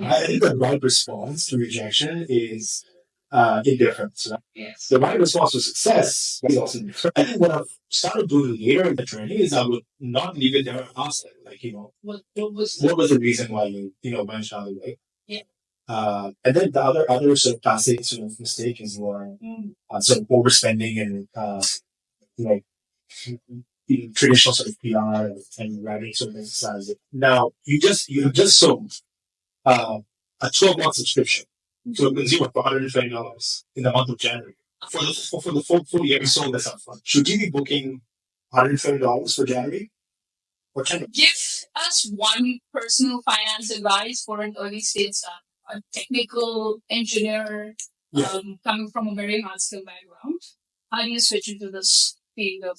I think the right response to rejection is indifference. Right? Yes. The right response to success is also different. I think what I've started doing later in the journey is I would not leave it there and ask them, like, what was the reason why you went the other way? Yeah. And then the other sort of classic sort of mistake is your sort of overspending and you know traditional sort of PR and writing sort of exercise. Now you have just sold a 12-month subscription to a consumer for $120 in the month of January. For the full year, we sold this upfront. Should you be booking $120 for January or January? Give us one personal finance advice for an early stage startup, a technical engineer coming from a very hard skill background. How do you switch into this field of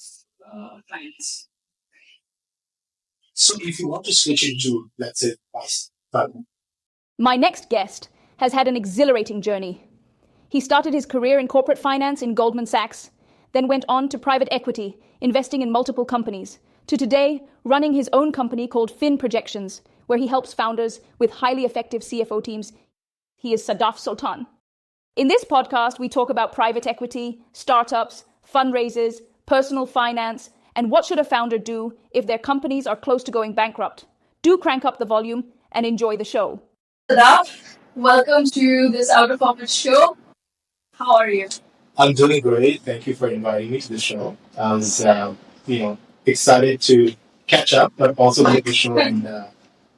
finance? So if you want to switch into, let's say, my next guest has had an exhilarating journey. He started his career in corporate finance in Goldman Sachs, then went on to private equity, investing in multiple companies, to today running his own company called FinProjections, where he helps founders with highly effective CFO teams. He is Sadaf Sultan. In this podcast, we talk about private equity, startups, fundraisers, personal finance, and what should a founder do if their companies are close to going bankrupt. Do crank up the volume and enjoy the show. Sadaf, welcome to this Out of Office show. How are you? I'm doing great. Thank you for inviting me to the show. I was, excited to catch up, but also make the show and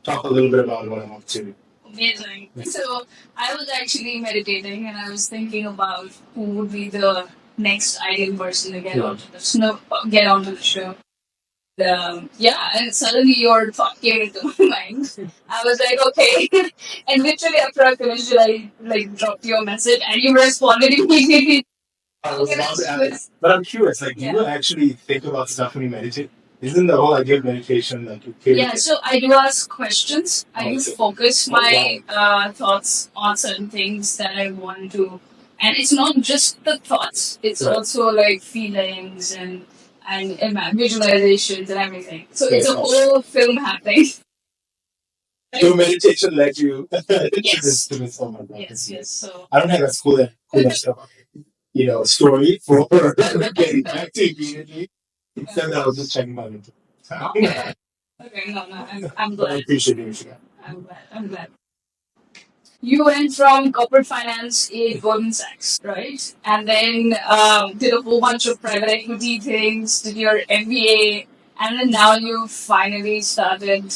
talk a little bit about what I'm up to. Amazing. So I was actually meditating and I was thinking about who would be the next ideal person to get onto the show. And suddenly your thought came into my mind. I was like, okay. And literally after I finished it, I dropped your message and you responded immediately. But I'm curious, do you actually think about stuff when you meditate? Isn't the whole idea of meditation so I do ask questions. I do focus my thoughts on certain things that I want to. And it's not just the thoughts. It's also like feelings and visualizations and everything. So it's a whole film happening. So meditation led you to this. Yes. So I don't have a cool story for getting back to immediately. Instead, I was just checking my mental. Okay, no, I'm glad. I appreciate it. I'm glad. You went from corporate finance in Goldman Sachs, right? And then did a whole bunch of private equity things, did your MBA, and then now you finally started,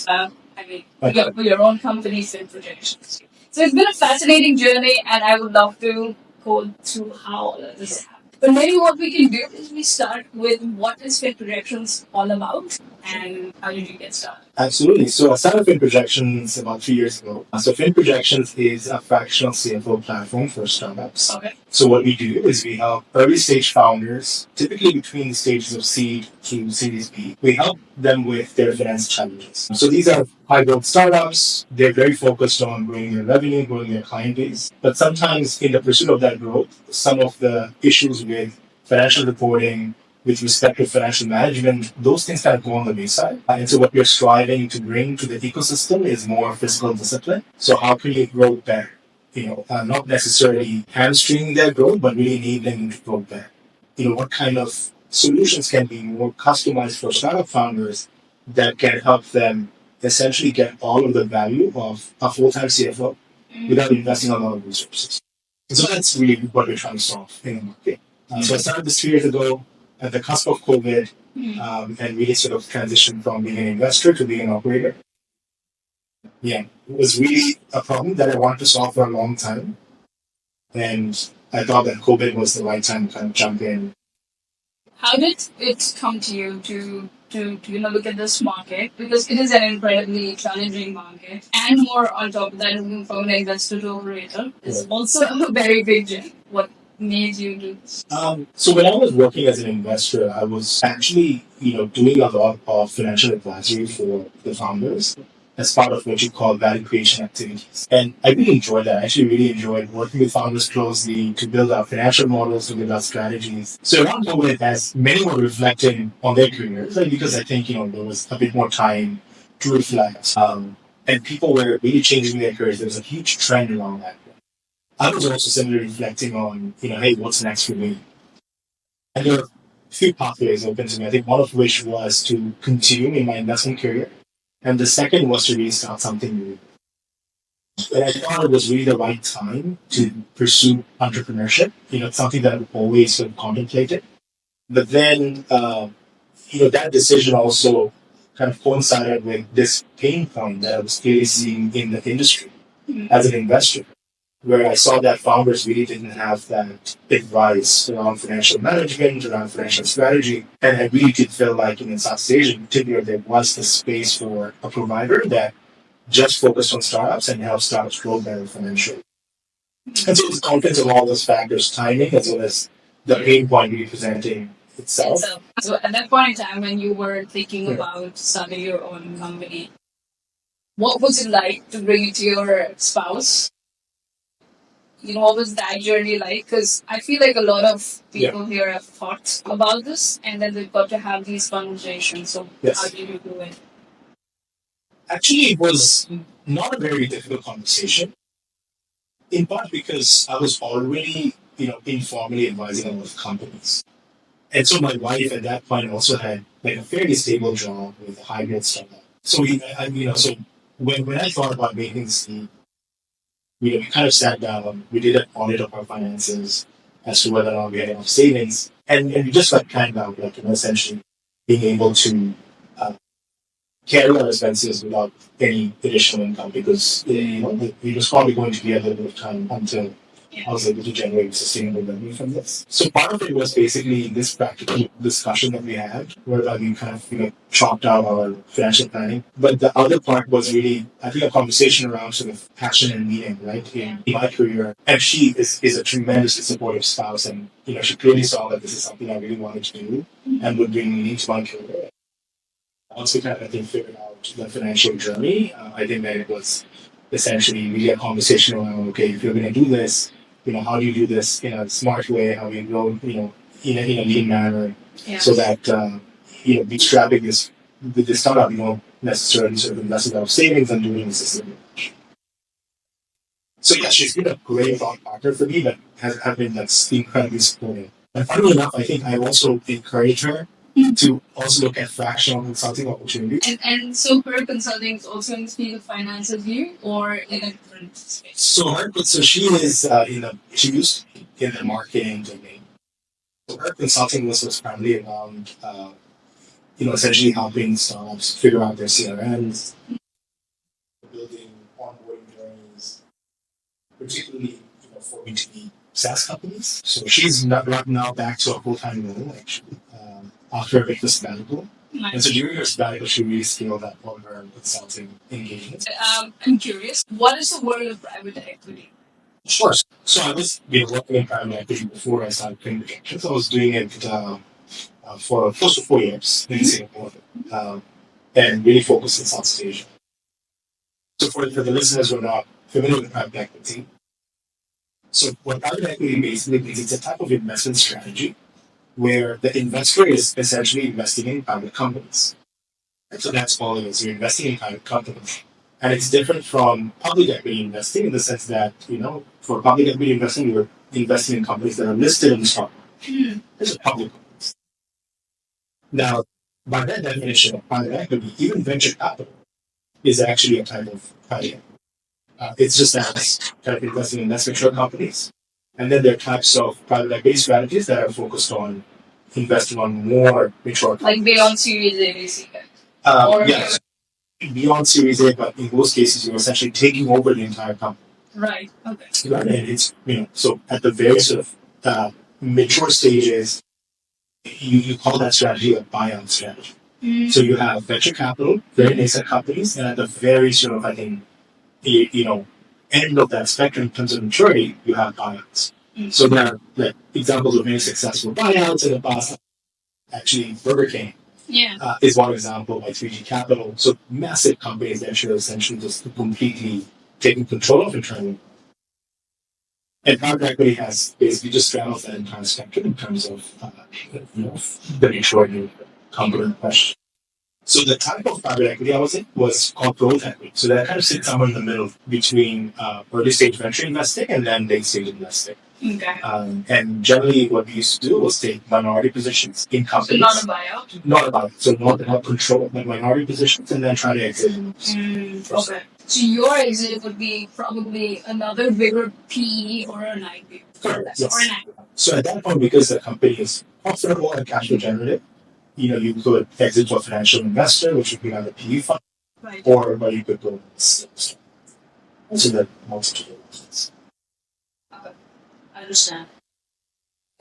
your own company, FinProjections. So it's been a fascinating journey, and I would love to go through how all of this happened. But maybe what we can do is we start with what is FinProjections all about, and how did you get started? Absolutely. So I started FinProjections about 3 years ago. So FinProjections is a fractional CFO platform for startups. Okay. So what we do is we help early stage founders, typically between the stages of seed to Series B, we help them with their finance challenges. So these are high growth startups. They're very focused on growing their revenue, growing their client base. But sometimes in the pursuit of that growth, some of the issues with financial reporting, with respect to financial management, those things kind of go on the wayside. And so what we're striving to bring to the ecosystem is more fiscal discipline. So how can you grow better? Not necessarily hamstringing their growth, but really enabling them to grow better. What kind of solutions can be more customized for startup founders that can help them essentially get all of the value of a full-time CFO without investing a lot of resources. So that's really what we're trying to solve in the market. So I started this 3 years ago at the cusp of COVID, and really sort of transitioned from being an investor to being an operator. Yeah, it was really a problem that I wanted to solve for a long time. And I thought that COVID was the right time to kind of jump in. How did it come to you to look at this market? Because it is an incredibly challenging market. And more on top of that, moving from an investor to operator is also a very big jump. What made you do this? So when I was working as an investor, I was actually, doing a lot of financial advisory for the founders as part of what you call value creation activities. And I really enjoyed that. I actually really enjoyed working with founders closely to build out financial models, to build out strategies. So around COVID, as many were reflecting on their careers, because I think, there was a bit more time to reflect. and people were really changing their careers. There was a huge trend around that. I was also similarly reflecting on, hey, what's next for me? And there were a few pathways open to me. I think one of which was to continue in my investment career, and the second was to really start something new. And I thought it was really the right time to pursue entrepreneurship. Something that I've always sort of contemplated. But then, that decision also kind of coincided with this pain point that I was clearly seeing in the industry as an investor, where I saw that founders really didn't have that advice around financial management, around financial strategy. And I really did feel like in Southeast Asia in particular, there was the space for a provider that just focused on startups and helped startups grow better financially. And so it was a confluence of all those factors, timing as well as the pain point really presenting itself. So at that point in time when you were thinking about starting your own company, what was it like to bring it to your spouse? What was that journey like? Because I feel like a lot of people here have thought about this and then they've got to have these conversations. So how did you do it? Actually, it was not a very difficult conversation, in part because I was already, informally advising a lot of companies. And so my wife at that point also had like a fairly stable job with a hybrid startup. So so when I thought about making this leap, we kind of sat down, we did an audit of our finances as to whether or not we had enough savings, and we just planned out, essentially being able to carry our expenses without any additional income because it was probably going to be a little bit of time until I was able to generate sustainable revenue from this. So part of it was basically this practical discussion that we had, where we kind of chalked out our financial planning. But the other part was really, I think, a conversation around sort of passion and meaning, right, in my career. And she is a tremendously supportive spouse, and she clearly saw that this is something I really wanted to do and would bring meaning to my career. Once we kind of, I think, figured out the financial journey, I think that it was essentially really a conversation around, okay, if you're going to do this, how do you do this in a smart way? How do you go, in a lean manner, so that bootstrapping this startup, you don't necessarily sort of invest a lot of savings and doing this system. So yeah, she's been a great thought partner for me, but has been incredibly supportive. And funny enough, I think I also encourage her to also look at fractional consulting opportunities. And so her consulting is also in the field of finance as you, or in a different space? So she is she used to be in the marketing domain. So her consulting was primarily around essentially helping startups figure out their CRMs, building onboarding journeys, particularly for B2B SaaS companies. So she's right now back to a full-time role actually. After a bit of sabbatical. Nice. And so during her sabbatical, she really scaled up on her consulting engagements. I'm curious, what is the world of private equity? Sure. So I was working in private equity before I started FinProjections. I was doing it for close to 4 years in Singapore, and really focused in Southeast Asia. So for the listeners who are not familiar with private equity, so what private equity basically is, it's a type of investment strategy where the investor is essentially investing in private companies. And so that's all it is. You're investing in private companies. And it's different from public equity investing in the sense that, for public equity investing, you're investing in companies that are listed in the stock market. These are public companies. Now, by that definition of private equity, even venture capital is actually a type of private equity. It's just that it's kind of investing in less mature companies. And then there are types of private equity strategies that are focused on investing on more mature companies. Like beyond Series A, basically. Yes, beyond Series A, but in most cases, you're essentially taking over the entire company. Right. Okay. Right. And it's so at the very sort of mature stages, you call that strategy a buyout strategy. So you have venture capital, very nascent companies, and at the very sort of, I think, end of that spectrum in terms of maturity, you have buyouts. So there are examples of very successful buyouts in the past. Actually, Burger King is one example by 3G Capital. So massive companies that should essentially just completely taking control of internally. And private equity has basically just straddles that entire spectrum in terms of the maturity of the company in question. So the type of private equity I was in was called growth equity. So that kind of sits somewhere in the middle between early stage venture investing and then late stage investing. Okay. And generally, what we used to do was take minority positions in So companies. not a buyout? Not a buyout. So not control, but minority positions and then try to exit. Okay. So your exit would be probably another bigger PE or an IPO. Correct. Yes. Or an IPO. So at that point, because the company is profitable and cash flow generative, you could exit to a financial investor, which would be like a PE fund, Right. or you could go so that multiple options. Okay. I understand.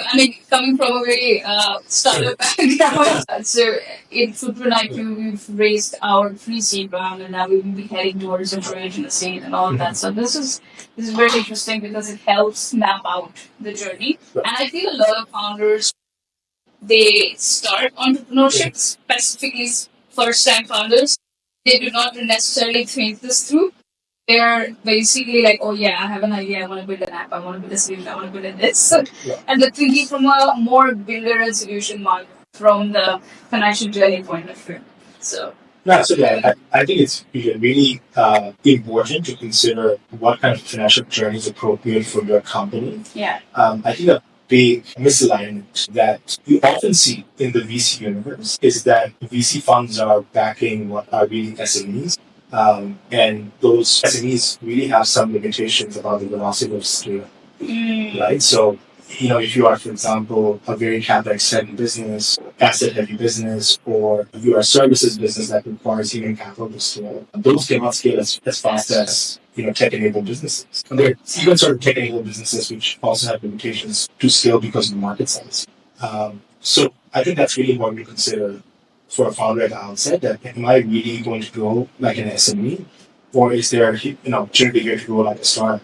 I mean, coming from a very startup background, so in Footprint IQ, we've raised our pre-seed round, and now we will be heading towards a original seed and all of that. So this is very interesting because it helps map out the journey. And I feel a lot of founders they start entrepreneurship, specifically first-time founders. They do not necessarily think this through. They're basically like, oh yeah, I have an idea. I want to build an app. I want to build a solution. I want to build this. And they're thinking from a more builder and solution model from the financial journey point of view. So. Yeah, so I think it's really important to consider what kind of financial journey is appropriate for your company. Yeah. I think a big misalignment that you often see in the VC universe is that VC funds are backing what are really SMEs. And those SMEs really have some limitations about the velocity of scale, right? So, if you are, for example, a very capex-heavy business, asset-heavy business, or you are a services business that requires human capital to scale, those cannot scale as fast as tech-enabled businesses. And there are even sort of tech-enabled businesses which also have limitations to scale because of the market size. So I think that's really important to consider for a founder at the outset, that am I really going to grow like an SME, or is there an opportunity here to grow like a startup?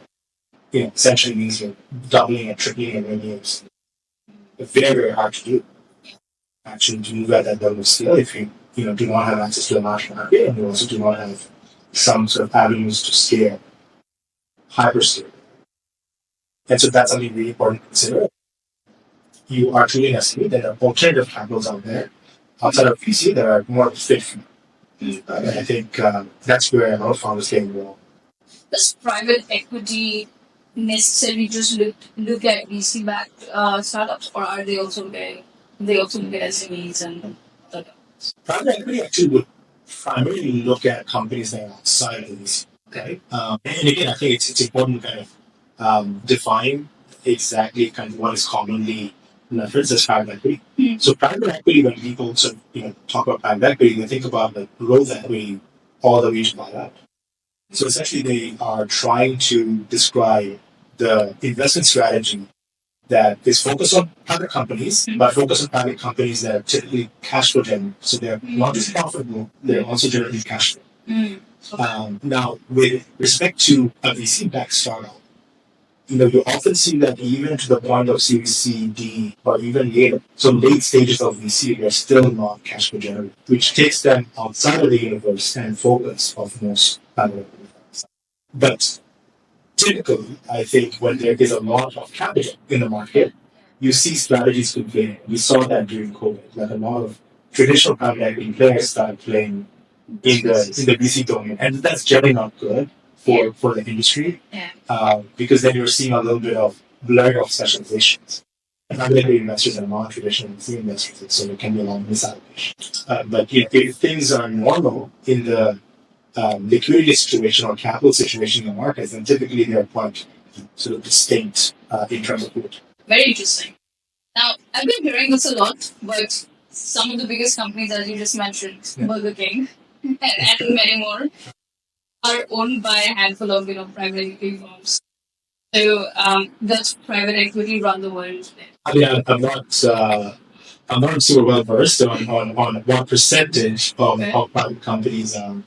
Essentially means you're doubling and tripling your revenues. It's very, very hard to do. Actually, to move at that level of scale, if you do not have access to a large market, and you also do not have some sort of avenues to scale, hyperscale. And so that's something really important to consider. You are truly an SME, there are alternative capitals out there outside of VC that are more fit for you. And I think that's where a lot of founders get involved. Does private equity necessarily just look at VC backed startups, or are they also look at SMEs and private equity actually would primarily look at companies that are outside of the VC. Okay. And again, I think it's important to kind of define exactly kind of what is commonly referenced as private equity. So private equity, when people sort of talk about private equity, they think about the growth equity all the way to buyout. So essentially, they are trying to describe the investment strategy that is focused on private companies, but focused on private companies that are typically cash flow generative. So they're not just profitable, they're also generating cash flow. Now, with respect to a VC-backed startup, you often see that even to the point of Series C, D, or even later, so late stages of VC, they're still not cash flow generative, which takes them outside of the universe and focus of most private equity firms. But typically, I think when there is a lot of capital in the market, you see strategies could play. We saw that during COVID, like a lot of traditional private equity players started playing in the VC domain, and that's generally not good for the industry, because then you're seeing a little bit of blurring of specializations. Private equity investors are not traditional VC investors, so there can be a lot of misallocation. But if things are normal in the liquidity situation or capital situation in the markets, then typically they're quite sort of distinct in terms of growth. Very interesting. Now, I've been hearing this a lot, but some of the biggest companies, as you just mentioned, Burger King, and many more, are owned by a handful of private equity firms. So, does private equity run the world? I mean, I'm not super well versed on what percentage of private companies are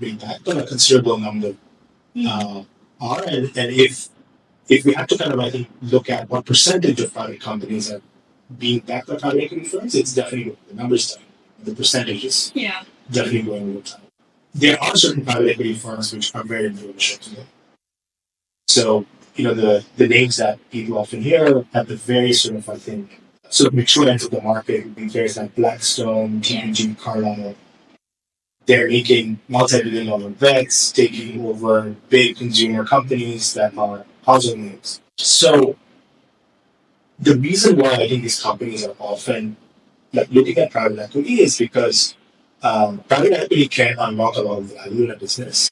being backed, but a considerable number are. And if we have to kind of, I think, look at what percentage of private companies are being backed by private equity firms, it's definitely the numbers, the percentages, definitely going over time. There are certain private equity firms which are very influential today. So, the names that people often hear at the very sort of, I think, So the mature end of the market would be players like Blackstone, TPG, Carlyle. They're making multi-billion dollar bets, taking over big consumer companies that are household names. So the reason why I think these companies are often like looking at private equity is because private equity can unlock a lot of value in a business.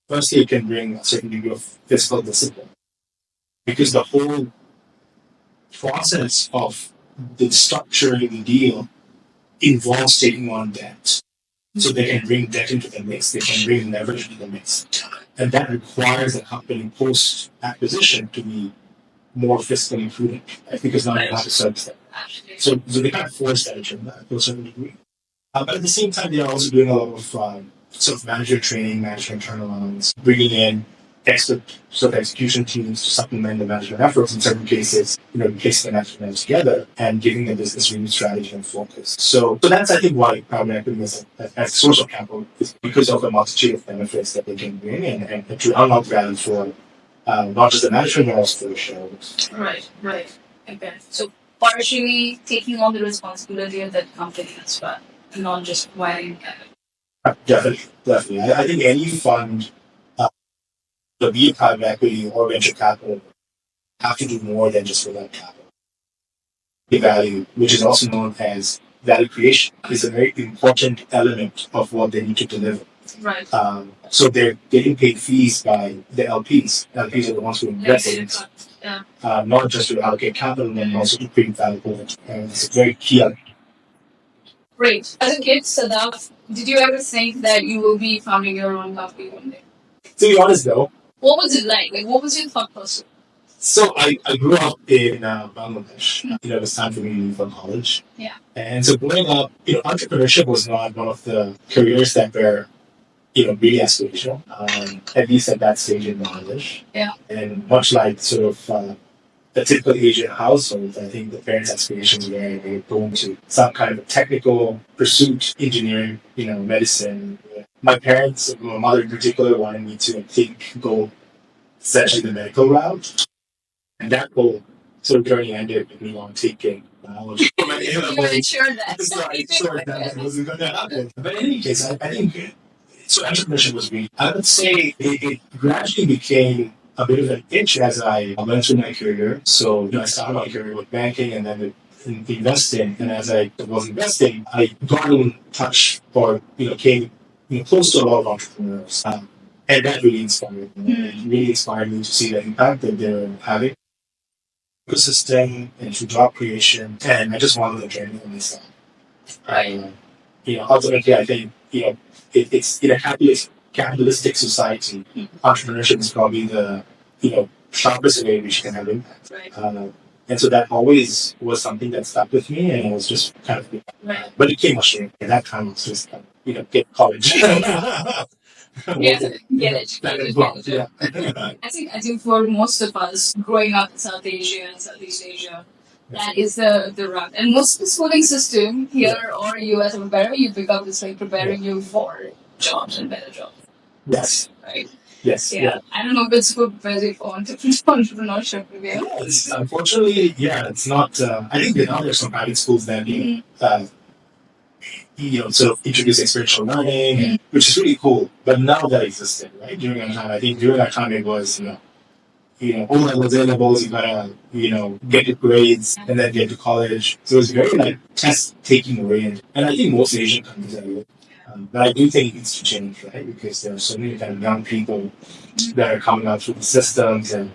Firstly, it can bring a certain degree of fiscal discipline because the whole process of the structuring the deal involves taking on debt. So they can bring debt into the mix, they can bring leverage into the mix. And that requires a company post acquisition to be more fiscally prudent, right? Because now you have to service that. So they kind of force that into that to a certain degree. But at the same time, they're also doing a lot of sort of manager training, management turnarounds, bringing in expert sort of execution teams to supplement the management efforts in certain cases, placing the management together and giving the business renewed strategy and focus. So that's, I think, why private equity is as a source of capital is because of the multitude of benefits that they can bring and to unlock value for not just the management, but also for the shareholders. Right. Okay. So partially taking on the responsibility of that company as well, not just acquiring capital. Definitely. I think any fund, be it private equity or venture capital, have to do more than just provide capital. The value, which is also known as value creation, is a very important element of what they need to deliver. Right. So they're getting paid fees by the LPs. LPs are the ones who invest in it, not just to allocate capital, but also to create value over time. It's a very key element. Great. As a kid, Sadaf, did you ever think that you will be founding your own company one day? To be honest, though, what was it like? Like, what was your thought process? So I grew up in Bangladesh. It was time for me to leave for college. Yeah. And so growing up, entrepreneurship was not one of the careers that were, really aspirational, at least at that stage in Bangladesh. Yeah. And much like sort of the typical Asian household, I think the parents' aspirations were they were going to some kind of a technical pursuit, engineering, medicine. My parents, my mother in particular, wanted me to go essentially the medical route. And that whole sort of journey ended with me on taking biology. You weren't sure that. That wasn't going to happen. But in any case, I think so. Entrepreneurship was really, I would say it gradually became a bit of an itch as I went through my career. So, I started my career with banking and then with investing. And as I was investing, I got in touch or, came close to a lot of entrepreneurs. And that really inspired me. It really inspired me to see the impact that they're having ecosystem and to job creation, and I just wanted to journey on this side. Ultimately, I think it's in a capitalistic society. Entrepreneurship is probably the sharpest way which can have impact. Right. And so that always was something that stuck with me, and it was just kind of. Right. But it came much later. At that time, it was just get college. Get educated. Yeah. I think for most of us growing up in South Asia and Southeast Asia, that is the route. And most of the schooling system here or US or wherever you pick up is like preparing you for jobs and better jobs. Yes. Right? Yes. Yeah. I don't know if it's good prepares for entrepreneurship. Unfortunately, it's not. I think that now there's some private schools that sort of introduce experiential learning, which is really cool. But none of that existed, right? During our time, I think during our time it was, O levels, A levels, you gotta, get your grades and then get to college. So it was very like test taking away. And I think most Asian countries are like, but I do think it needs to change, right? Because there are so many kind of young people that are coming out through the systems and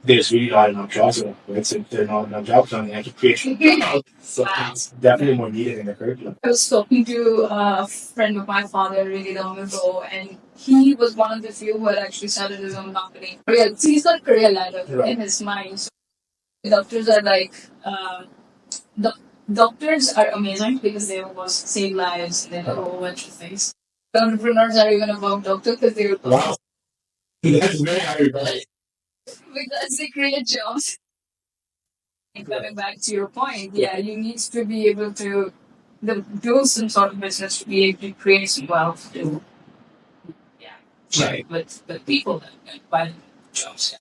there's really not enough jobs around, right? So if there are not enough jobs around, they have to create jobs. So it's definitely more needed in the curriculum. I was talking to a friend of my father really long ago, and he was one of the few who had actually started his own company. So he's got a career ladder in his mind. So doctors are like, doctors are amazing because they almost save lives and they do a whole bunch of things. Entrepreneurs are even above doctor because they would. Wow. That's very high regard. Because they create jobs. And coming back to your point, you need to be able to do some sort of business to be able to create some wealth to share with people that buy jobs.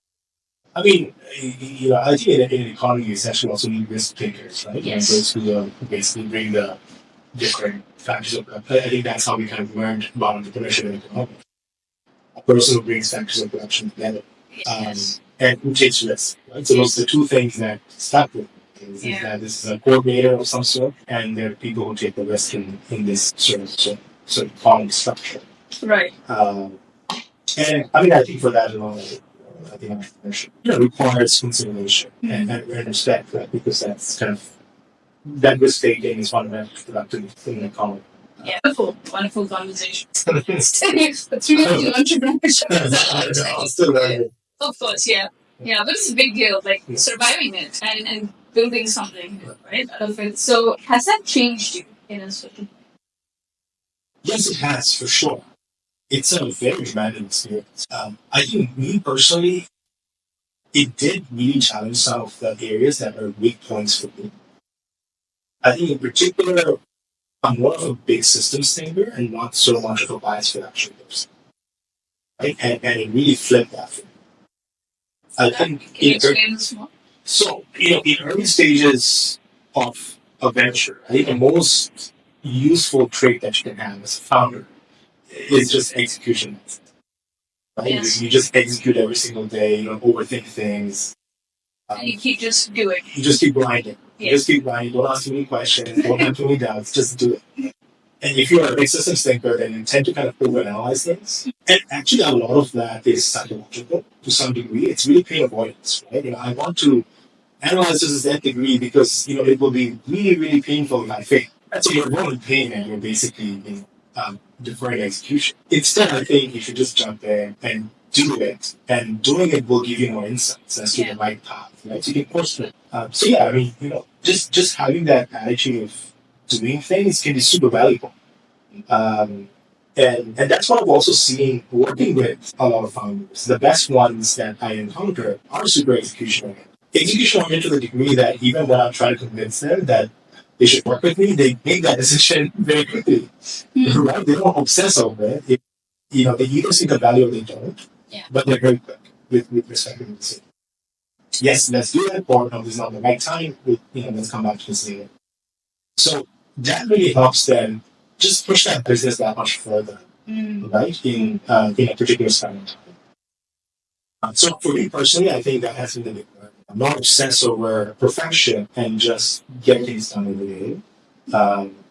I mean, I think in an economy, you essentially also need risk takers, right? Yes. Those who basically bring the different factors of. I think that's how we kind of learned about entrepreneurship in economy. A person who brings factors of production together, yes. And who takes risks, right? So those are the two things that stuck with me. Is that this is a coordinator of some sort, and there are people who take the risk in this sort of common structure. Right. And I mean, I think for that alone, I think entrepreneurship requires consideration and respect, right? Because that's kind of that risk taking is fundamental to productive in an economy. Yeah, wonderful conversation. That's really entrepreneurship. I'm still learning. Of course, yeah. Yeah, but it's a big deal, like surviving it and building something, right, out of it. So has that changed you in a certain way? Yes, it has, for sure. It's a very demanding experience. I think me personally, it did really challenge some of the areas that are weak points for me. I think in particular, I'm more of a big systems thinker and not so much of a bias for action person. Right? And it really flipped that for me. I think can you explain this more? So, in early stages of a venture, I think the most useful trait that you can have as a founder is just execution. Right? Yes. You just execute every single day. You don't overthink things. And you keep just doing. You just keep grinding. Yeah. You just keep grinding. Don't ask too many questions. Don't have too many doubts. Just do it. And if you're a big systems thinker, then you tend to kind of overanalyze things. And actually, a lot of that is psychological to some degree. It's really pain avoidance, right? I want to analyze this to that degree because it will be really, really painful if I fail. And so you're going in pain and you're basically deferring execution. Instead, I think you should just jump in and do it. And doing it will give you more insights as to the right path, right? So you can course it. So yeah, I mean, just having that attitude of doing things can be super valuable. And that's what I've also seen working with a lot of founders. The best ones that I encounter are super execution oriented. Execution oriented to the degree that even when I'm trying to convince them that they should work with me, they make that decision very quickly. Right? They don't obsess over it. They either see the value or they don't. Yeah. But they're very quick with respect to the decision. Yes, let's do it, or no, this is not the right time. Let's come back to this later. So that really helps them just push that business that much further, right? In a particular segment. So for me personally, I think that has been the big one. Not obsess over perfection and just get things done in the day,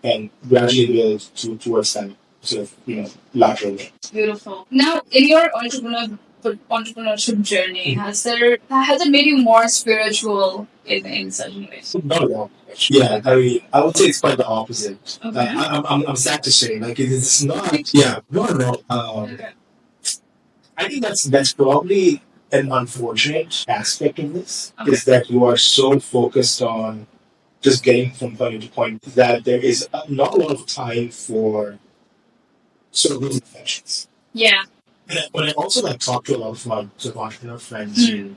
and gradually build towards that sort of larger way. Beautiful. Now, in your entrepreneurship journey, has it made you more spiritual in certain ways? Not at all. Yeah, I mean, I would say it's quite the opposite. Okay. I'm sad to say, like it's not. Yeah, no. Okay. I think that's probably an unfortunate aspect of this is that you are so focused on just getting from point to point that there is not a lot of time for sort of those affections. Yeah. And when I also talk to a lot of my sort of entrepreneur friends who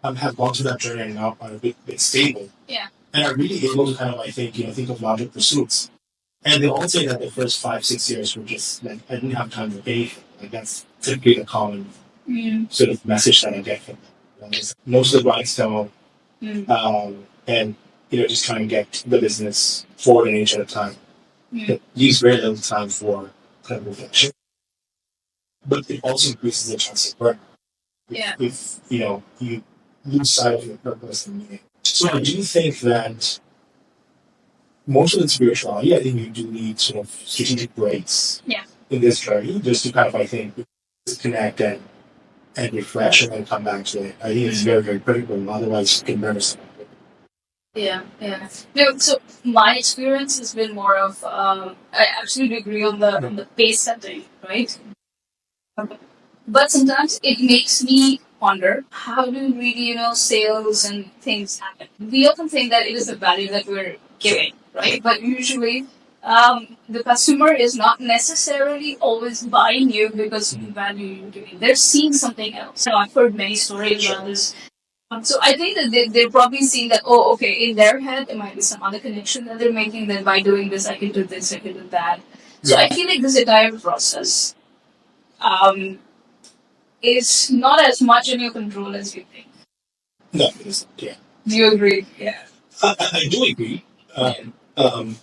have gone through that journey and now are a bit stable. Yeah. And are really able to kind of think of larger pursuits. And they all say that the first 5-6 years were just like I didn't have time for anything. Like that's typically the common sort of message that I get from them. Most of the grindstone, and just trying to get the business forward an inch at a time. It leaves very little time for kind of reflection, but it also increases the chance of burnout. Yeah. If you lose sight of your purpose and meaning. So I do think that most of the spirituality, I think you do need sort of strategic breaks in this journey just to kind of, I think, disconnect and refresh and then come back to it. I think it's very, very critical. Otherwise, you can burn yourself. Yeah. No, so my experience has been more of I absolutely agree on the pace setting, right? But sometimes it makes me wonder how do really sales and things happen. We often think that it is the value that we're giving, right? But usually the customer is not necessarily always buying you because of the value you're giving. They're seeing something else. So I've heard many stories around this. So I think that they're probably seeing that, oh, okay, in their head, there might be some other connection that they're making that by doing this, I can do this, I can do that. So I feel like this entire process is not as much in your control as you think. No, it isn't. Yeah. Do you agree? Yeah. I do agree um,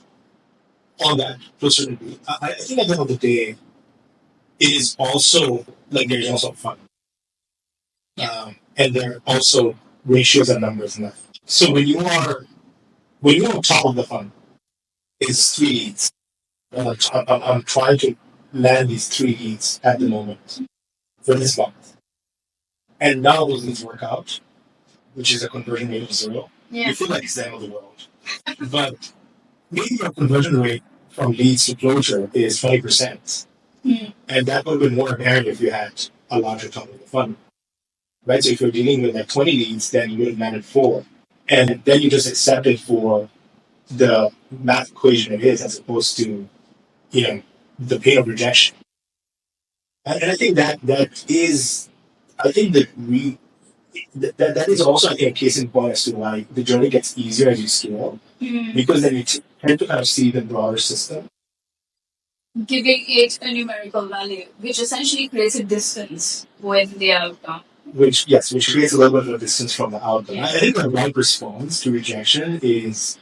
on that to a certain degree. I think at the end of the day, it is also like there's also fun. And there are also ratios and numbers in that. So when you're on top of the fund, it's three leads. I'm trying to land these three leads at the moment for this month. And now those leads work out, which is a conversion rate of zero. Yeah. You feel like it's the end of the world. But maybe your conversion rate from leads to closure is 20%. And that would have been more apparent if you had a larger top of the fund. Right? So if you're dealing with like 20 leads, then you would have landed four. And then you just accept it for the math equation it is, as opposed to, the pain of rejection. And I think that is, I think that is also, I think, a case in point as to why the journey gets easier as you scale, because then you tend to kind of see the broader system. Giving it a numerical value, which essentially creates a distance with the outcome. Which creates a little bit of a distance from the outcome. Yeah. I think the right response to rejection is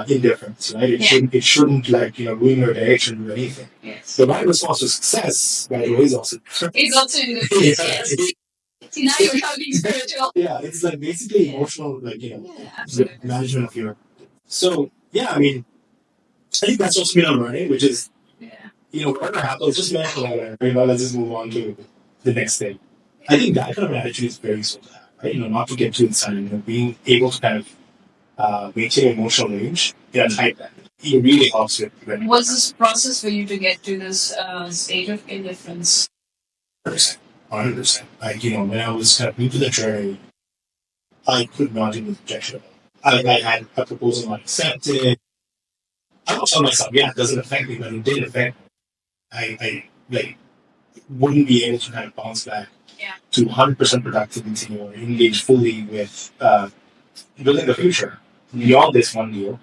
indifference, right? It shouldn't like ruin your day. It shouldn't do anything. Yes. The right response to success, by the way, is also it's also indifference. Yes. See, now you're talking spiritual. Yeah, it's like basically emotional, like the management of your. So yeah, I mean, I think that's also been a learning, which is whatever happens, just mention it. Let's just move on to the next thing. I think that kind of attitude is very useful to have, right? Not to get too inside. Being able to kind of maintain emotional range in a tight band. It really helps with. What's this process for you to get to this stage of indifference? 100%. Like, when I was kind of new to the journey, I could not do with rejection. I had a proposal not accepted. I don't tell myself, yeah, it doesn't affect me, but it did affect me. I like wouldn't be able to kind of bounce back to 100% productivity or engage fully with building the future beyond this one deal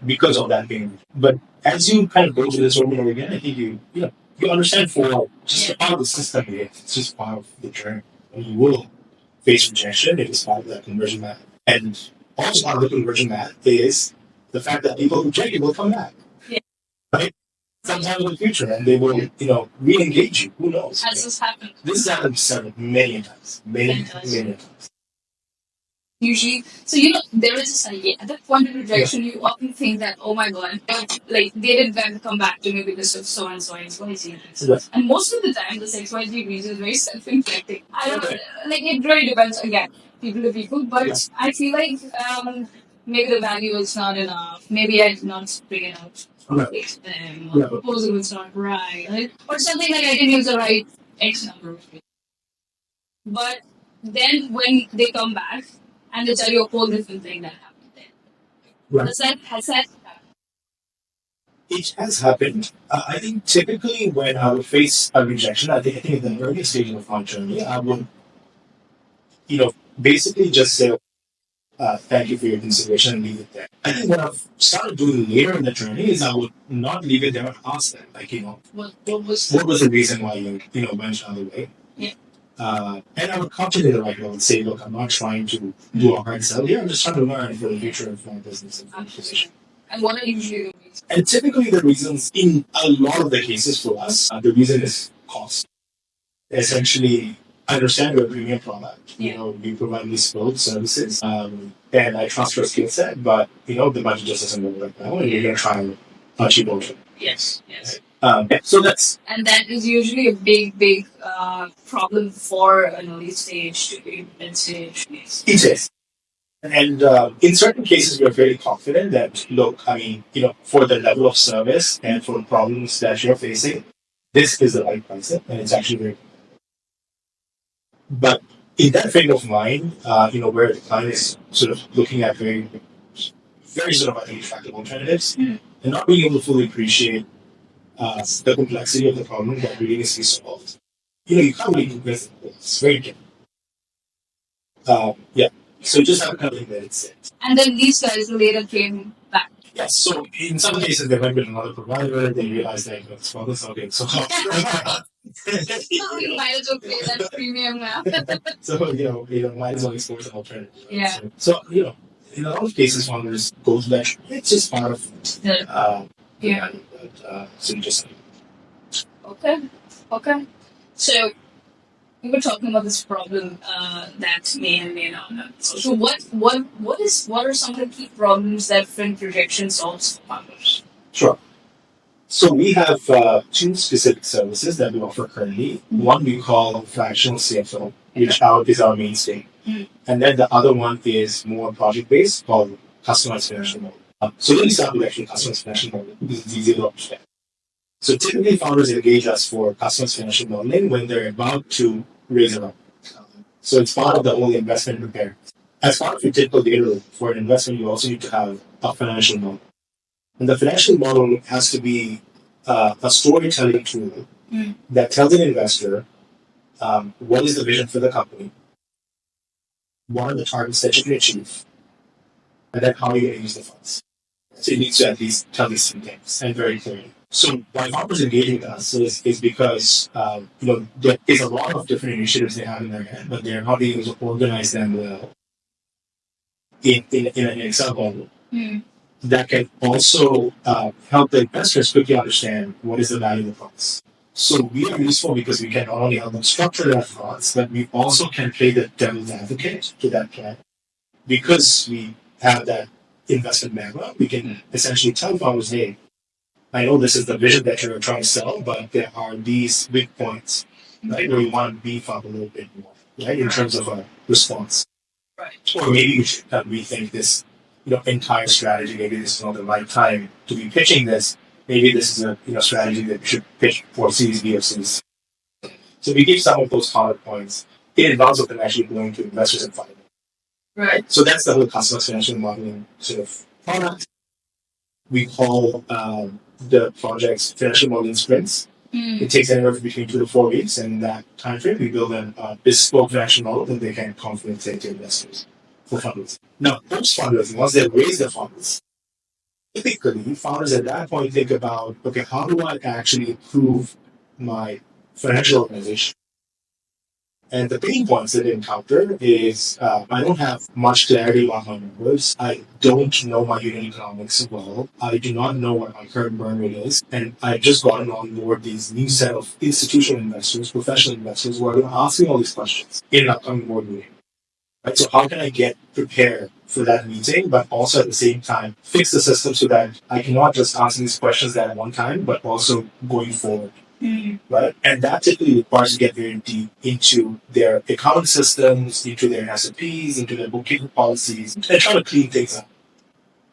because of that being. But as you kind of go through this over and over again, I think you understand for just part of the system it is. It's just part of the journey. And you will face rejection. It is part of that conversion math. And also part of the conversion math is the fact that people who reject you will come back. Right? Sometime in the future, and they will, re-engage you. Who knows? Has this happened? This has happened many times. Many times. Usually, so there is this idea at that point of rejection, you often think that, oh my god, like they didn't come back to me because of so and so XYZ. Yes. And most of the time, this XYZ reason is very self-inflicting. I don't know, like it really depends again, people to people, but I feel like maybe the value is not enough. Maybe I did not bring it out. Right. Or the proposal was not right, or something like I didn't use the right X number of it. But then when they come back and they tell you a whole different thing that happened then. Right. Has that happened? It has happened. I think typically when I would face a rejection, I think in the early stage of my journey, I would, basically just say, thank you for your consideration and leave it there. I think what I've started doing later in the journey is I would not leave it there and ask them, like, what was the reason why you went another way? Yeah. And I would come to the right way and say, look, I'm not trying to do a hard sell here. I'm just trying to learn for the future of my business and position. And what are usually the reasons? And typically the reasons, in a lot of the cases for us, the reason is cost. Essentially, I understand we're a premium product. We provide these skilled services, and I trust your skill set, but the budget just doesn't work right now, and you're going to try and achieve over. Yes. So that is usually a big problem for an early stage to mid stage. It is. And in certain cases, we're very confident that, look, I mean, for the level of service and for the problems that you're facing, this is the right pricing, and it's actually very. But in that frame of mind, where the client is sort of looking at very, very sort of, I think, attractive alternatives, and not being able to fully appreciate the complexity of the problem that really needs to be solved. You can't really do this. It's very different. Yeah. So just have to kind of let it sit. And then these guys later came back. Yes, so in some cases they went with another provider, they realized that it's well, this okay, so You might as well pay that premium now. so might as well explore an alternative. Right? Yeah. So in a lot of cases, founders go to that. It's just part of Yeah. so you just Okay. Okay. So we were talking about this problem that may and may not have. So what are some of the key problems that FinProjections solves for founders? Sure. So we have two specific services that we offer currently. One we call fractional CFO, which is our mainstay. And then the other one is more project-based called customized financial model. So let me start with actually customized financial model because it's easier to understand. So typically founders engage us for customized financial modeling when they're about to raise a round. So it's part of the whole investment repair. As part of your typical data room for an investment, you also need to have a financial model. And the financial model has to be a storytelling tool that tells an investor what is the vision for the company, what are the targets that you can achieve, and then how you're going to use the funds. So it needs to at least tell these three things and very clearly. So why founders engaging with us is because there is a lot of different initiatives they have in their head, but they're not able to organize them well in an Excel model. That can also help the investors quickly understand what is the value of the funds. So we are useful because we can not only help them structure their funds, but we also can play the devil's advocate to that plan. Because we have that investment background, we can essentially tell founders, hey, I know this is the vision that you're trying to sell, but there are these big points, right, where you want to beef up a little bit more, right, in terms of a response. Right. Or maybe you should rethink this, entire strategy. Maybe this is not the right time to be pitching this. Maybe this is a strategy that you should pitch for Series B or Series C. So we give some of those counterpoints in advance of them actually going to investors and funding. Right. So that's the whole customer financial modeling sort of product. We call the projects financial modeling sprints. It takes anywhere between 2 to 4 weeks, and in that time frame, we build a bespoke financial model that they can confidently take to investors for fundraising. Now, post fundraising, once they raise the funds, typically founders at that point think about, okay, how do I actually improve my financial organization? And the pain points that they encounter is I don't have much clarity about my numbers. I don't know my unit economics well. I do not know what my current burn rate is. And I've just gotten on board these new set of institutional investors, professional investors who are asking all these questions in an upcoming board meeting. Right? So how can I get prepared for that meeting, but also at the same time fix the system so that I can not just ask these questions at one time, but also going forward. Right? And that typically requires to get very deep into their accounting systems, into their SOPs, into their bookkeeping policies, and try to clean things up.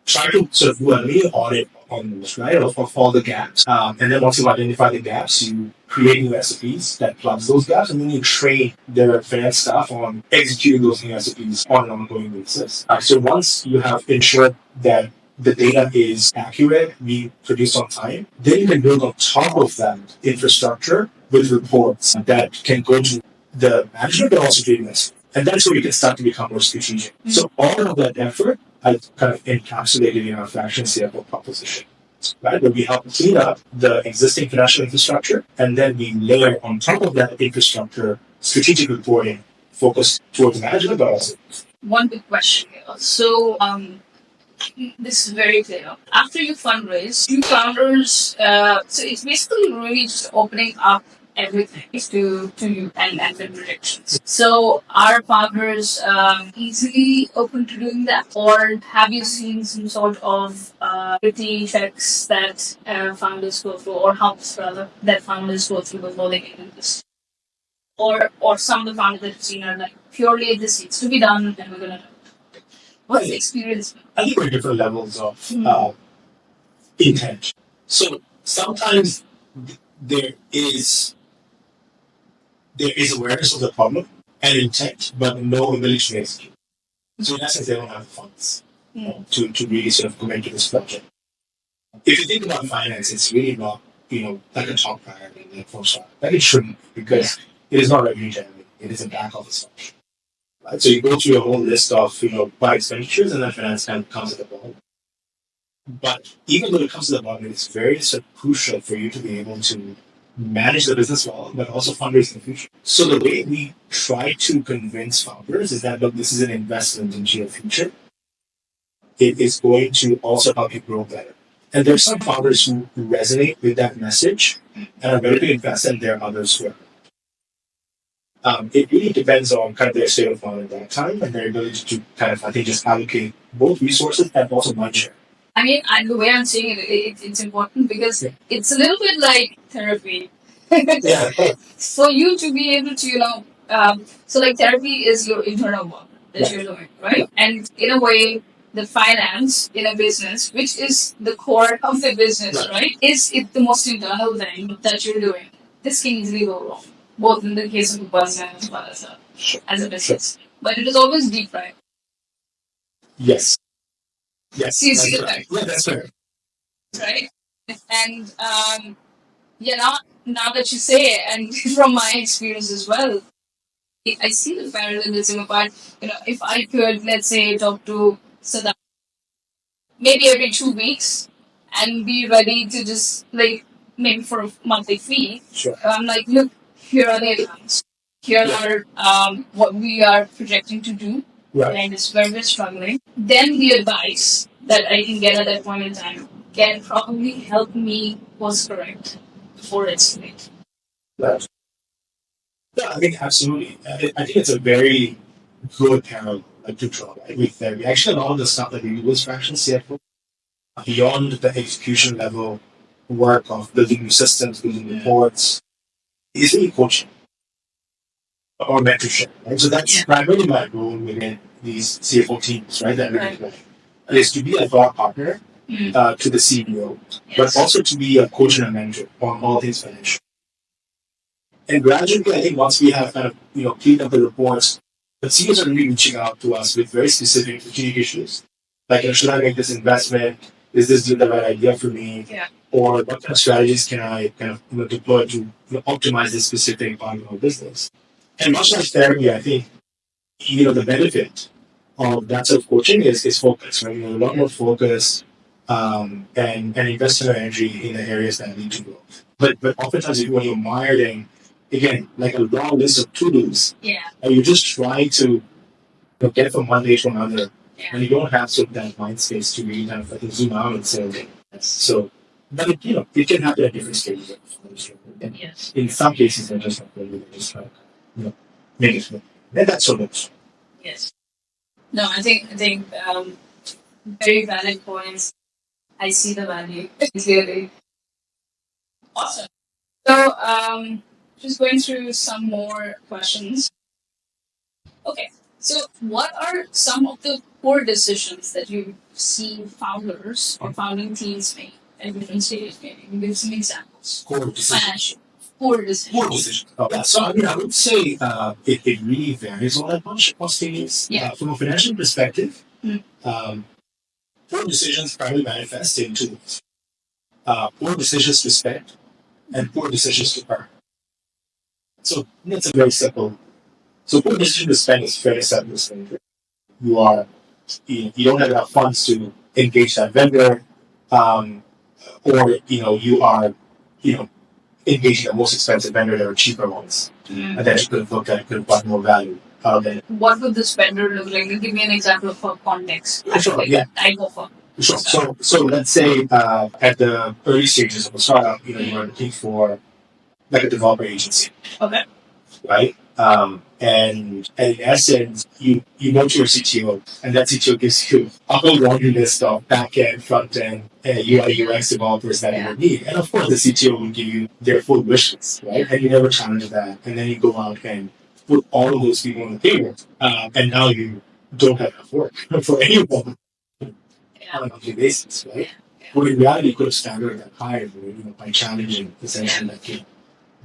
Try to sort of do a mini audit on this, right, of all the gaps. And then once you identify the gaps, you create new SOPs that plugs those gaps, and then you train their finance staff on executing those new SOPs on an ongoing basis. So once you have ensured that the data is accurate, we produce on time, then you can build on top of that infrastructure with reports that can go to the management but also to the investor. And that's where you can start to become more strategic. So all of that effort I kind of encapsulated in our fractional CFO proposition. Right, where we help clean up the existing financial infrastructure, and then we layer on top of that infrastructure strategic reporting focused towards management, but also. One big question here. So, this is very clear. After you fundraise, you founders, so it's basically really just opening up everything to you and FinProjections. So are founders easily open to doing that, or have you seen some sort of pretty checks that founders go through, or humps rather that founders go through before they can do this? Or some of the founders that you've seen are like purely this needs to be done and we're gonna do it. What's the experience? I think we're different levels of intent. So sometimes there is awareness of the problem and intent, but no ability to execute. So in essence, they don't have the funds to really sort of commit to this project. If you think about finance, it's really not like a top priority like for startup. Like it shouldn't, because it is not revenue generating. It is a back office function. Right? So you go through a whole list of by expenditures, and then finance kind of comes at the bottom. But even when it comes to the bottom, it's very crucial for you to be able to manage the business well, but also fundraise in the future. So the way we try to convince founders is that, look, this is an investment into your future. It is going to also help you grow better. And there are some founders who resonate with that message and are ready to invest, and there are others who are. It really depends on kind of their state of mind at that time and their ability to kind of, I think, just allocate both resources and also mind share. I mean, the way I'm saying it's important because it's a little bit like therapy. Yeah. For you to be able to, so like therapy is your internal work that you're doing, right? And in a way, the finance in a business, which is the core of the business, right? Is it the most internal thing that you're doing? This can easily go wrong, both in the case of a person as well as a business. But it is always deep, right? Yes. Yes. So you see the right. Yeah, that's fair. Right? And yeah, now that you say it, and from my experience as well, I see the parallelism about, if I could, let's say, talk to Sadaf maybe every 2 weeks and be ready to just, like, maybe for a monthly fee. Sure. I'm like, look, here are the accounts. Here are what we are projecting to do. Right. And it's where we're struggling. Then the advice that I can get at that point in time can probably help me course correct before it's late. Right. Yeah, I mean, absolutely. I think it's a very good parallel to draw, right? With therapy. Actually, a lot of the stuff that we do is fractional CFO, beyond the execution level work of building new systems, building reports, is really coaching or mentorship, right? So that's primarily my role within these CFO teams, right? That is to be a thought partner to the CEO, but also to be a coach and a mentor on all things financial. And gradually, I think once we have kind of cleaned up the reports, the CEOs are really reaching out to us with very specific strategic issues, like should I make this investment? Is this the right idea for me? Yeah. Or what kind of strategies can I kind of deploy to optimize this specific part of my business? And much like therapy, I think the benefit of that sort of coaching is focus, right? A lot more focus and invest in energy in the areas that need to grow. But oftentimes when you're mired in, again, like a long list of to-dos, and you're just trying to get from one day to another, and you don't have sort of that mind space to really kind of zoom out and say, okay. So, but it can happen at different stages of and in some cases, they're just not really, they're just like, make it. And that's so much. Yes. No, I think very valid points. I see the value clearly. Awesome. So just going through some more questions. Okay. So what are some of the poor decisions that you see founders or founding teams make at different stages? Maybe you can give some examples. Poor decision. Financial. Poor decisions. Poor decision. Okay. So I mean, I would say it really varies on that bunch of stages. From a financial perspective, poor decisions primarily manifest in two ways. Poor decisions to spend and poor decisions to earn. So that's a very simple. So poor decision to spend is fairly simple. You are you don't have enough funds to engage that vendor, or you are engaging the most expensive vendor. There are cheaper ones that you could have looked at, could have brought more value out of them. What would this vendor look like? Give me an example for context. Sure, yeah. Type of Sure. So let's say at the early stages of a startup, you are looking for like a developer agency. Okay. Right? And in essence, you go to your CTO, and that CTO gives you a whole laundry list of back-end, front-end, UI, UX developers that you would need. And of course, the CTO will give you their full wish list, right? And you never challenge that. And then you go out and put all of those people on the table. And now you don't have enough work for anyone on a monthly basis, right? But in reality, you could have staggered that higher by challenging essentially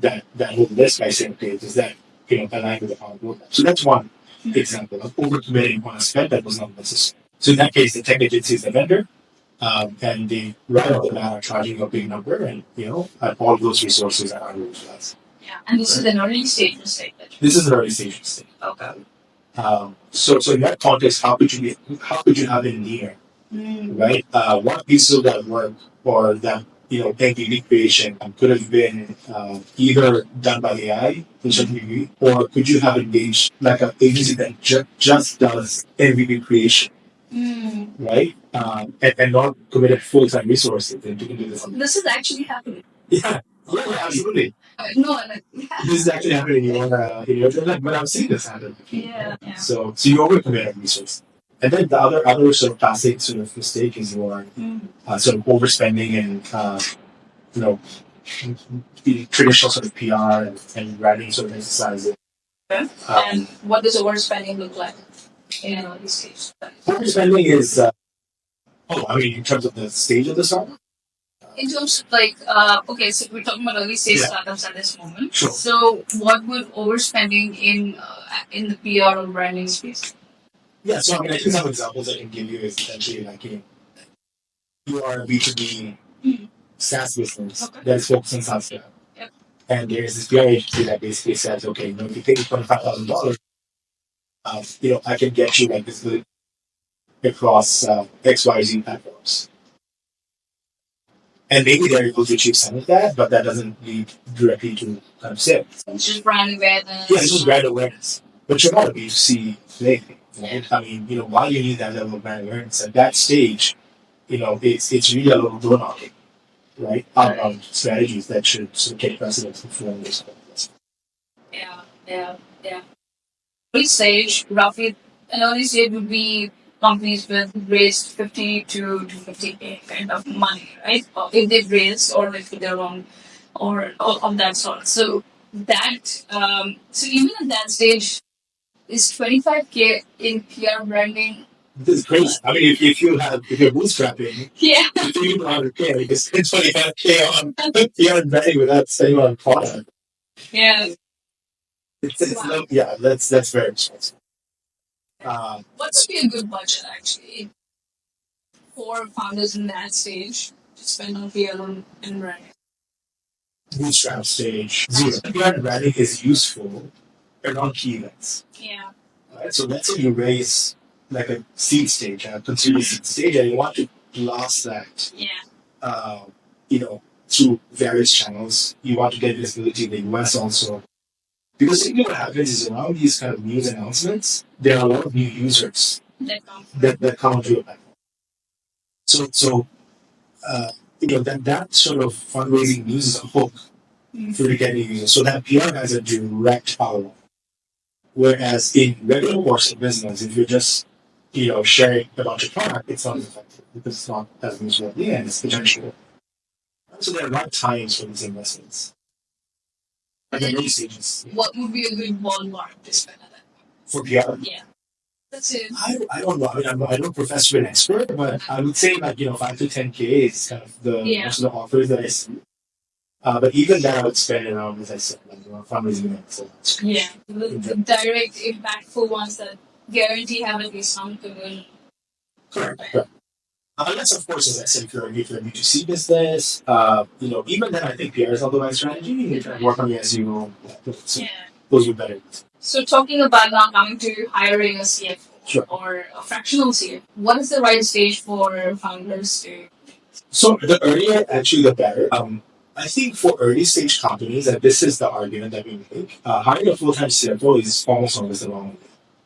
that whole list by saying, okay, is that aligned with the hard roadmap? So that's one example of overcommitting on a spend that was not necessary. So in that case, the tech agency is the vendor, and they right off the bat are charging a big number, and all of those resources are underutilized. Yeah, and this is an early stage mistake. This is an early stage mistake. Okay. So in that context, how could you have it near right? What piece of that work or that MVP creation could have been either done by AI to a certain degree, or could you have engaged like an agency that just does MVP creation, right? And not committed full time resources into this. This is actually happening. Yeah, yeah, absolutely. No, like, yeah. This is actually happening in your like, but I've seen this happen. Yeah. So you overcommit resources. And then the other sort of classic sort of mistake is your sort of overspending and you know the traditional sort of PR and branding sort of exercises. Okay. And what does overspending look like in this case? Overspending is I mean in terms of the stage of the startup. In terms of like, okay, so we're talking about early stage startups at this moment. Sure. So what would overspending in the PR or branding space? Yeah, so I mean, I think some examples I can give you is essentially like you are a B2B SaaS business that is focused on SaaS. Yep. And there's this PR agency that basically says, okay, if you pay me $25,000, I can get you like this across XYZ platforms. And maybe they're able to achieve some of that, but that doesn't lead directly to kind of sales. It's just brand awareness. Yeah, it's just brand awareness. But you're not a B2C play, right? I mean, why do you need that level of brand awareness? At that stage, it's really a little door knocking, right? Strategies that should sort of take precedence before this. Yeah. Early stage, roughly, an early stage would be companies with raised 50 to 50K kind of money, right? Or if they've raised or if they're on or of that sort. So so even at that stage, is 25K in PR branding. This is crazy. I mean, if you're bootstrapping, yeah, you do 100K, you can spend 25K on PR branding without spending on product. Yeah. That's very expensive. What would be a good budget actually for founders in that stage to spend on PR and branding? Bootstrap stage, zero. PR and branding is useful around key events. Yeah. Right? So let's say you raise like a seed stage, a consumer seed stage, and you want to blast that. Yeah. Uh, through various channels. You want to get visibility in the US also. Because what happens is around these kind of news announcements, there are a lot of new users that come onto your platform. So that sort of fundraising news is a hook for the getting users. So that PR has a direct power. Whereas in regular course of business, if you're just sharing about your product, it's not as effective because it's not as much revenue and it's potential. So there are right times for these investments. Like in early stages. What would be a good ballpark to spend on that? For PR? Yeah. That's it. I don't know. I mean, I don't profess to be an expert, but I would say like 5 to 10K is kind of the most of the offers that I see. But even that I would spend around, as I said, like fundraising events. Yeah, the direct, impactful ones that guarantee have at least some conversion. Correct. Unless, of course, as I said, if you're a B2C business, even then I think PR is not the right strategy. You can work on your SEO. So those would be better. So talking about now coming to hiring a CFO or a fractional CFO, what is the right stage for founders to? So the earlier, actually, the better. I think for early stage companies, and this is the argument that we make, hiring a full time CFO is almost always the wrong way.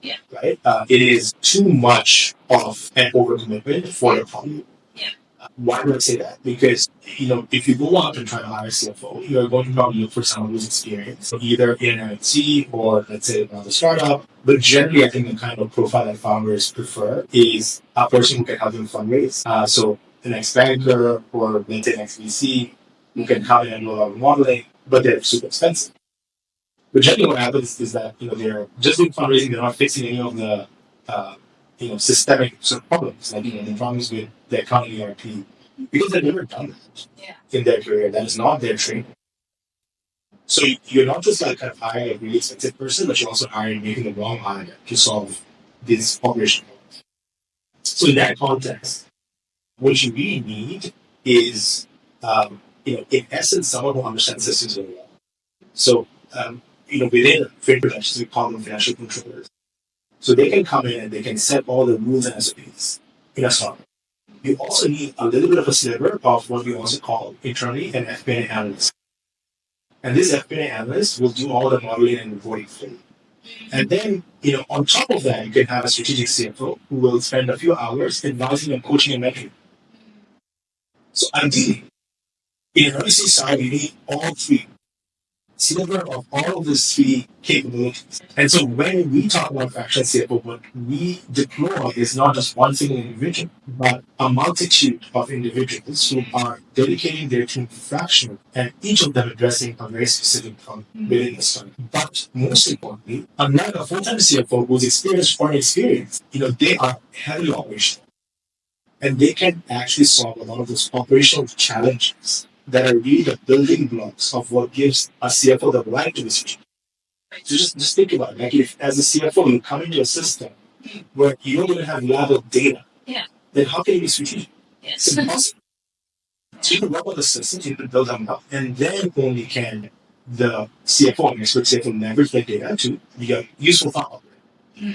Yeah. Right? It is too much of an overcommitment for the company. Yeah. Why do I say that? Because, if you go out and try to hire a CFO, you're going to probably look for someone who's experienced, so either in an MNC or, let's say, another startup. But generally, I think the kind of profile that founders prefer is a person who can help them fundraise. So an ex-banker or, let's say, an ex-VC who can come in and do a lot of modeling, but they're super expensive. But generally, what happens is that they're just doing fundraising. They're not fixing any of the systemic sort of problems, like the problems with the accounting ERP, because they've never done that in their career. That is not their training. So you're not just like kind of hiring a really expensive person, but you're also making the wrong hire to solve these operational problems. So in that context, what you really need is, in essence, someone who understands systems very well. So, within FinProjections, we call them financial controllers. So they can come in and they can set all the rules and SOPs in a startup. You also need a little bit of a sliver of what we also call internally an FP&A analyst. And this FP&A analyst will do all the modeling and reporting for you. And then, on top of that, you can have a strategic CFO who will spend a few hours advising and coaching and mentoring. So ideally, in an early stage startup, you need all three. Sliver of all of these three capabilities. And so when we talk about fractional CFO, what we deploy is not just one single individual, but a multitude of individuals who are dedicating their team to fractional, and each of them addressing a very specific problem within the startup. But most importantly, unlike a full-time CFO who's experienced or inexperienced, they are heavily operational. And they can actually solve a lot of those operational challenges that are really the building blocks of what gives a CFO the right to be strategic. So just think about it. Like if as a CFO you come into a system where you don't even have reliable data, then how can you be strategic? It's impossible. So you can work on the systems, you can build them up, and then only can the CFO and expert CFO leverage that data to be a useful thought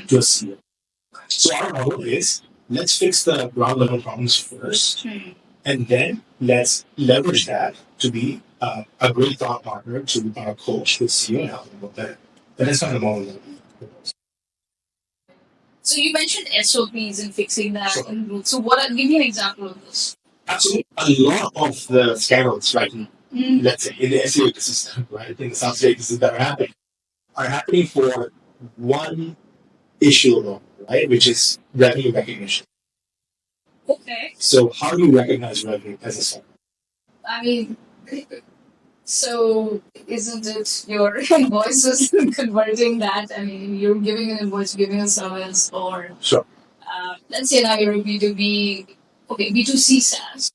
to a CFO. So our model is let's fix the ground level problems first, and then let's leverage that to be a great thought partner to our coach, the CEO, and help them with that. And that's kind of the model that we propose. So you mentioned SOPs and fixing that. Sure. So give me an example of this. Absolutely. A lot of the scandals right now, let's say in the SEO ecosystem, right, in the software ecosystem that are happening for one issue alone, right, which is revenue recognition. Okay. So how do you recognize revenue as a startup? I mean, so isn't it your invoices converting that? I mean, you're giving an invoice, giving a service, or Sure. Let's say now you're a B2B, B2C SaaS.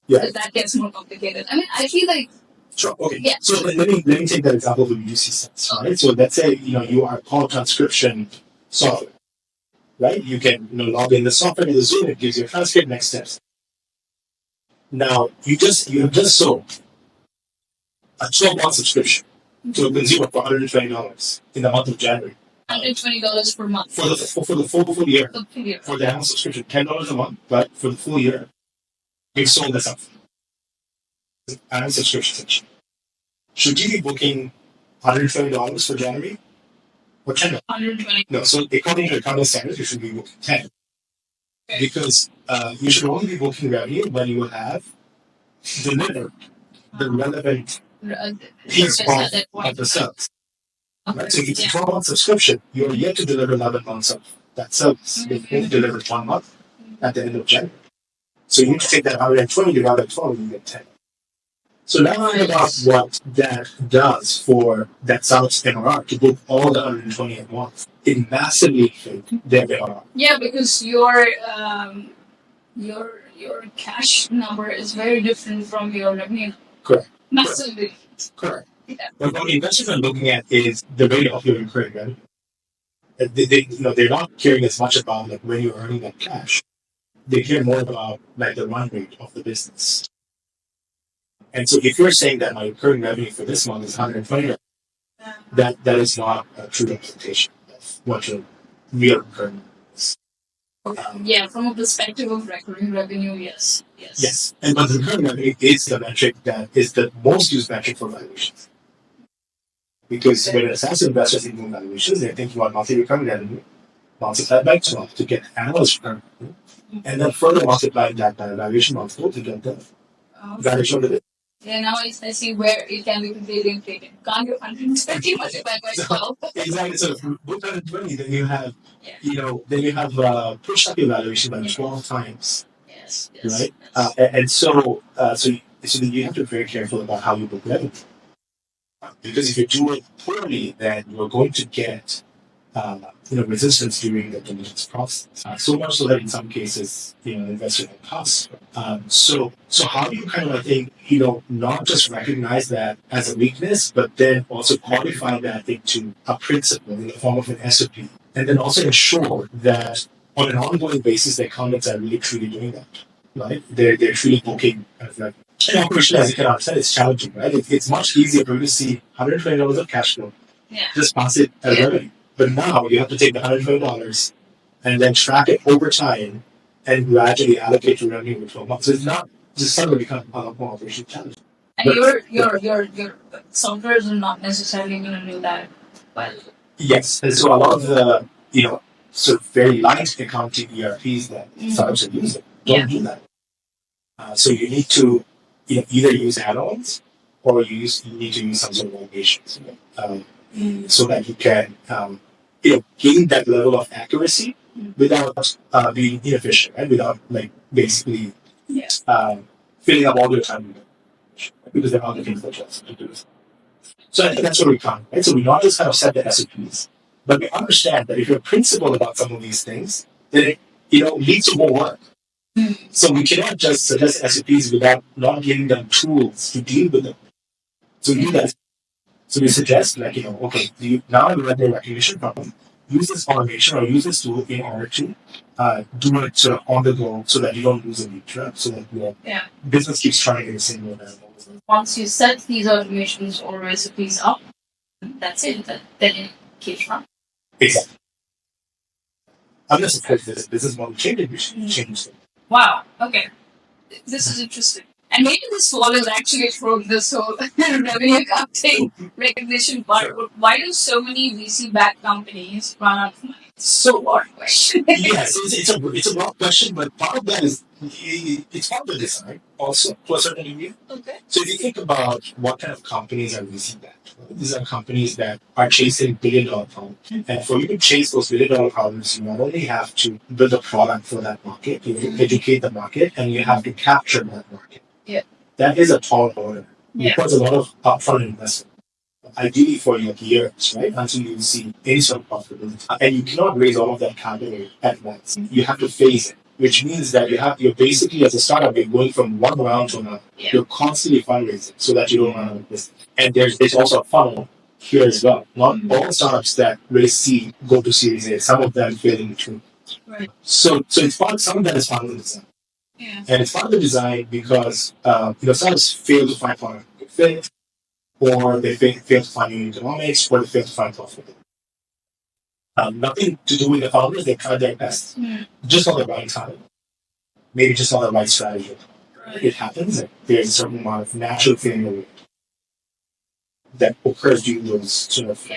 Yeah. But that gets more complicated. I mean, I feel like. Sure. Okay. Yeah. So let me take that example of UC sense, right? So let's say you are call transcription software, right? You can log in the software to the Zoom. It gives you a transcript. Next steps. Now you have just sold a 12-month subscription to a consumer for $120 in the month of January. $120 per month for the full year. The full year. For the annual subscription, $10 a month, but for the full year, you've sold this up. Annual subscription section. Should you be booking $120 for January or $10? 120. No, so according to accounting standards, you should be booking 10. Okay. Because you should only be booking revenue when you have delivered the relevant piece of the service. Right? So if it's a 12-month subscription, you're yet to deliver 11 months of that service. You've only delivered 1 month at the end of January. So you need to take that 120 divided by 12 and you get 10. So now think about what that does for that SaaS MRR to book all the 120 at once. It massively affects their MRR. Yeah, because your cash number is very different from your revenue. Correct. Massively. Correct. Yeah. But what investors are looking at is the rate of your recurring revenue. They're not caring as much about when you're earning that cash. They care more about the run rate of the business. And so if you're saying that my recurring revenue for this month is 120, that is not a true representation of what your real recurring revenue is. From a perspective of recurring revenue, yes. Yes. But the recurring revenue is the metric that is the most used metric for valuations. Because when an SaaS investor thinking about valuations, they're thinking about monthly recurring revenue multiplied by 12 to get annual recurring revenue, and then further multiplying that by a valuation multiple to get the valuation of the business. Yeah, now I see where it can be completely inflated. Can't do 120 multiplied by 12. Exactly. So if you book 120, then you have, pushed up your valuation by 12 times. Yes. Right. And so you have to be very careful about how you book revenue. Because if you do it poorly, then you're going to get resistance during the diligence process. So much so that in some cases, investor have costs. So how do you not just recognize that as a weakness, but then also qualify that into a principle in the form of an SOP, and then also ensure that on an ongoing basis, the accountants are really truly doing that, right? They're truly booking revenue. And operation, as you can understand, is challenging, right? It's much easier for you to see $120 of cash flow. Yeah. Just pass it as revenue. But now you have to take the $120 and then track it over time and gradually allocate your revenue over 12 months. So it's not just suddenly become a lot more operational challenge. And your software is not necessarily going to do that well. Yes, and so a lot of the sort of very light accounting ERPs that startups are using don't do that. So you need to either use add-ons or you need to use some sort of automations so that you can gain that level of accuracy without being inefficient, right? Without like basically filling up all your time because there are other things that you have to do. So I think that's where we come, right? So we not just kind of set the SOPs, but we understand that if you're principled about some of these things, then it leads to more work. So we cannot just suggest SOPs without not giving them tools to deal with them. So we do that. So we suggest okay, you now have a revenue recognition problem. Use this automation or use this tool in order to do it sort of on the go so that you don't lose a lead, right? So that your business keeps trying in the same way. Once you set these automations or recipes up, that's it. Then it keeps running. Exactly. Unless of course this business model changes, we should change it. Wow. Okay. This is interesting. And maybe this follows actually from this whole revenue accounting recognition part. Sure. Why do so many VC-backed companies run out of money? So broad question. Yes, it's a broad question, but part of that is it's part of the design also to a certain degree. Okay. So if you think about what kind of companies are VC-backed, these are companies that are chasing billion-dollar problems. And for you to chase those billion-dollar problems, you not only have to build a product for that market, you have to educate the market, and you have to capture that market. Yeah. That is a tall order. It requires a lot of upfront investment. Ideally for your years, right? Until you see any sort of profitability. And you cannot raise all of that capital at once. You have to phase it, which means that you're basically as a startup, you're going from one round to another. Yeah. You're constantly fundraising so that you don't run out of business. And there's also a funnel here as well. Not all startups that raise seed go to Series A. Some of them fail in between. Right. So it's part some of that is part of the design. Yeah. And it's part of the design because startups fail to find product fit, or they fail to find new economics, or they fail to find profit. Nothing to do with the founders, they tried their best, just on the right time, maybe just on the right strategy. Right. It happens that there's a certain amount of natural failure that occurs due to those sort of.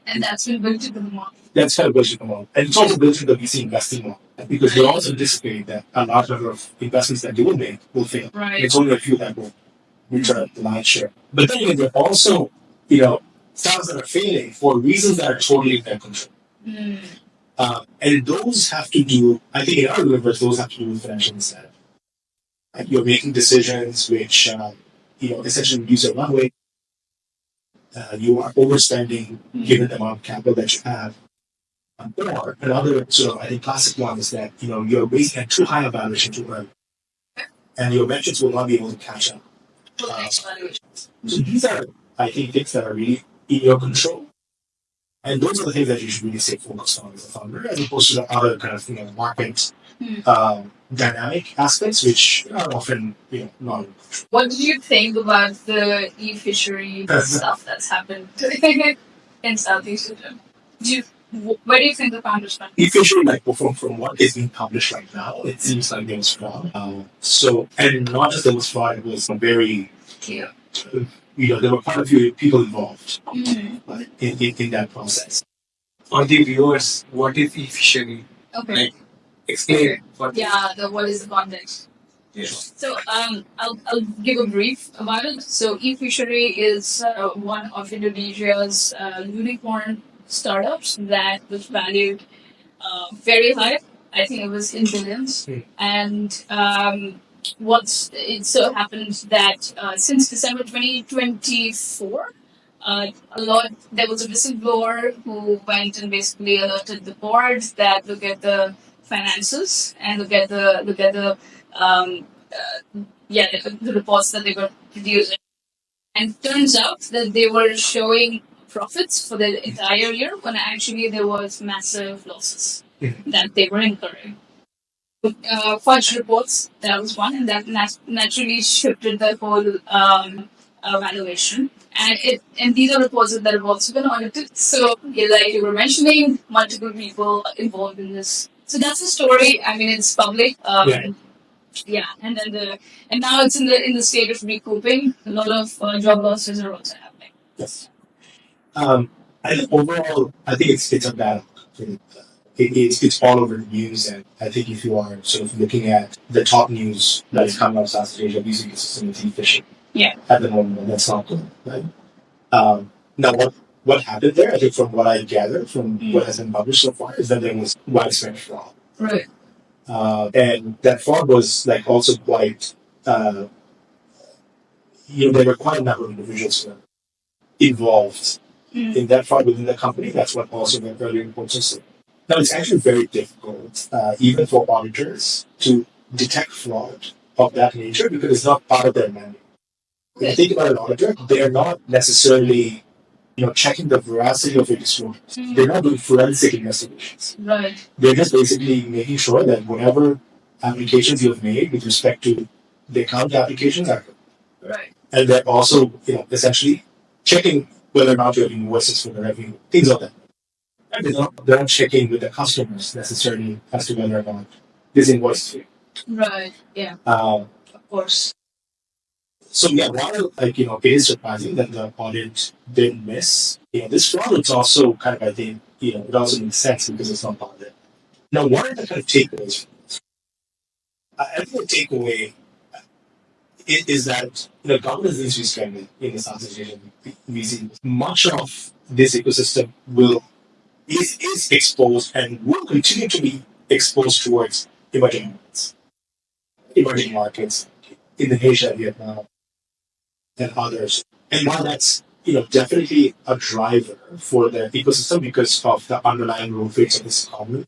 And that's been built into the model. That's kind of built into the model. And it's also built into the VC investing model because they also anticipate that a large number of investments that they will make will fail. Right. It's only a few that will return the lion's share. But then again, there are also, startups that are failing for reasons that are totally in their control. And those have to do, I think in our universe, those have to do with financial incentive. Like you're making decisions which, essentially reduce your runway. You are overspending given the amount of capital that you have. Or another sort of, I think, classic one is that, you're raising at too high a valuation too early. And your metrics will not be able to catch up. So these are, I think, things that are really in your control. And those are the things that you should really stay focused on as a founder, as opposed to the other kind of, market dynamic aspects, which are often, not in control. What do you think about the Efisheries stuff that's happened in Southeast Asia? Where do you think the founders went? Efisheries, from what is being published right now, it seems like there was fraud. And not just there was fraud, it was very clear. There were quite a few people involved in that process. For the viewers, what is Efisheries? Okay. Like, explain what. What is the context? Yes. So I'll give a brief about it. So Efisheries is one of Indonesia's unicorn startups that was valued very high. I think it was in billions. And it so happened that since December 2024, there was a whistleblower who went and basically alerted the board that look at the finances and look at the reports that they were producing. And turns out that they were showing profits for the entire year when actually there was massive losses that they were incurring. Fudge reports, that was one, and that naturally shifted the whole valuation. And these are reports that have also been audited. So, like you were mentioning, multiple people involved in this So that's the story. I mean, it's public. Yeah. Yeah, and then and now it's in the state of recouping. A lot of job losses are also happening. Yes. And overall, I think it's a battle. It's all over the news, and I think if you are sort of looking at the top news that is coming out of Southeast Asia, music ecosystem is fishing. Yeah. At the moment, and that's not good, right? Now, what happened there? I think from what I gather from what has been published so far is that there was widespread fraud. Right. And that fraud was like also quite, there were quite a number of individuals who were involved in that fraud within the company. That's what also the earlier reports are saying. Now, it's actually very difficult, even for auditors, to detect fraud of that nature because it's not part of their mandate. If you think about an auditor, they're not necessarily checking the veracity of your disclosures. They're not doing forensic investigations. Right. They're just basically making sure that whatever applications you've made with respect to the account applications are good. Right. And they're also, essentially checking whether or not you have invoices for the revenue, things like that. And they're not checking with the customers necessarily as to whether or not this invoice is fake. Right. Yeah. Of course. So yeah, while it is surprising that the audit didn't miss, this fraud is also kind of, I think, it also makes sense because it's not part of it. Now, what are the kind of takeaways from this? I think the takeaway is that governance needs to be strengthened in the Southeast Asian VC. Much of this ecosystem is exposed and will continue to be exposed towards emerging markets, Indonesia, Vietnam, and others. And while that's definitely a driver for the ecosystem because of the underlying growth rates of this economy,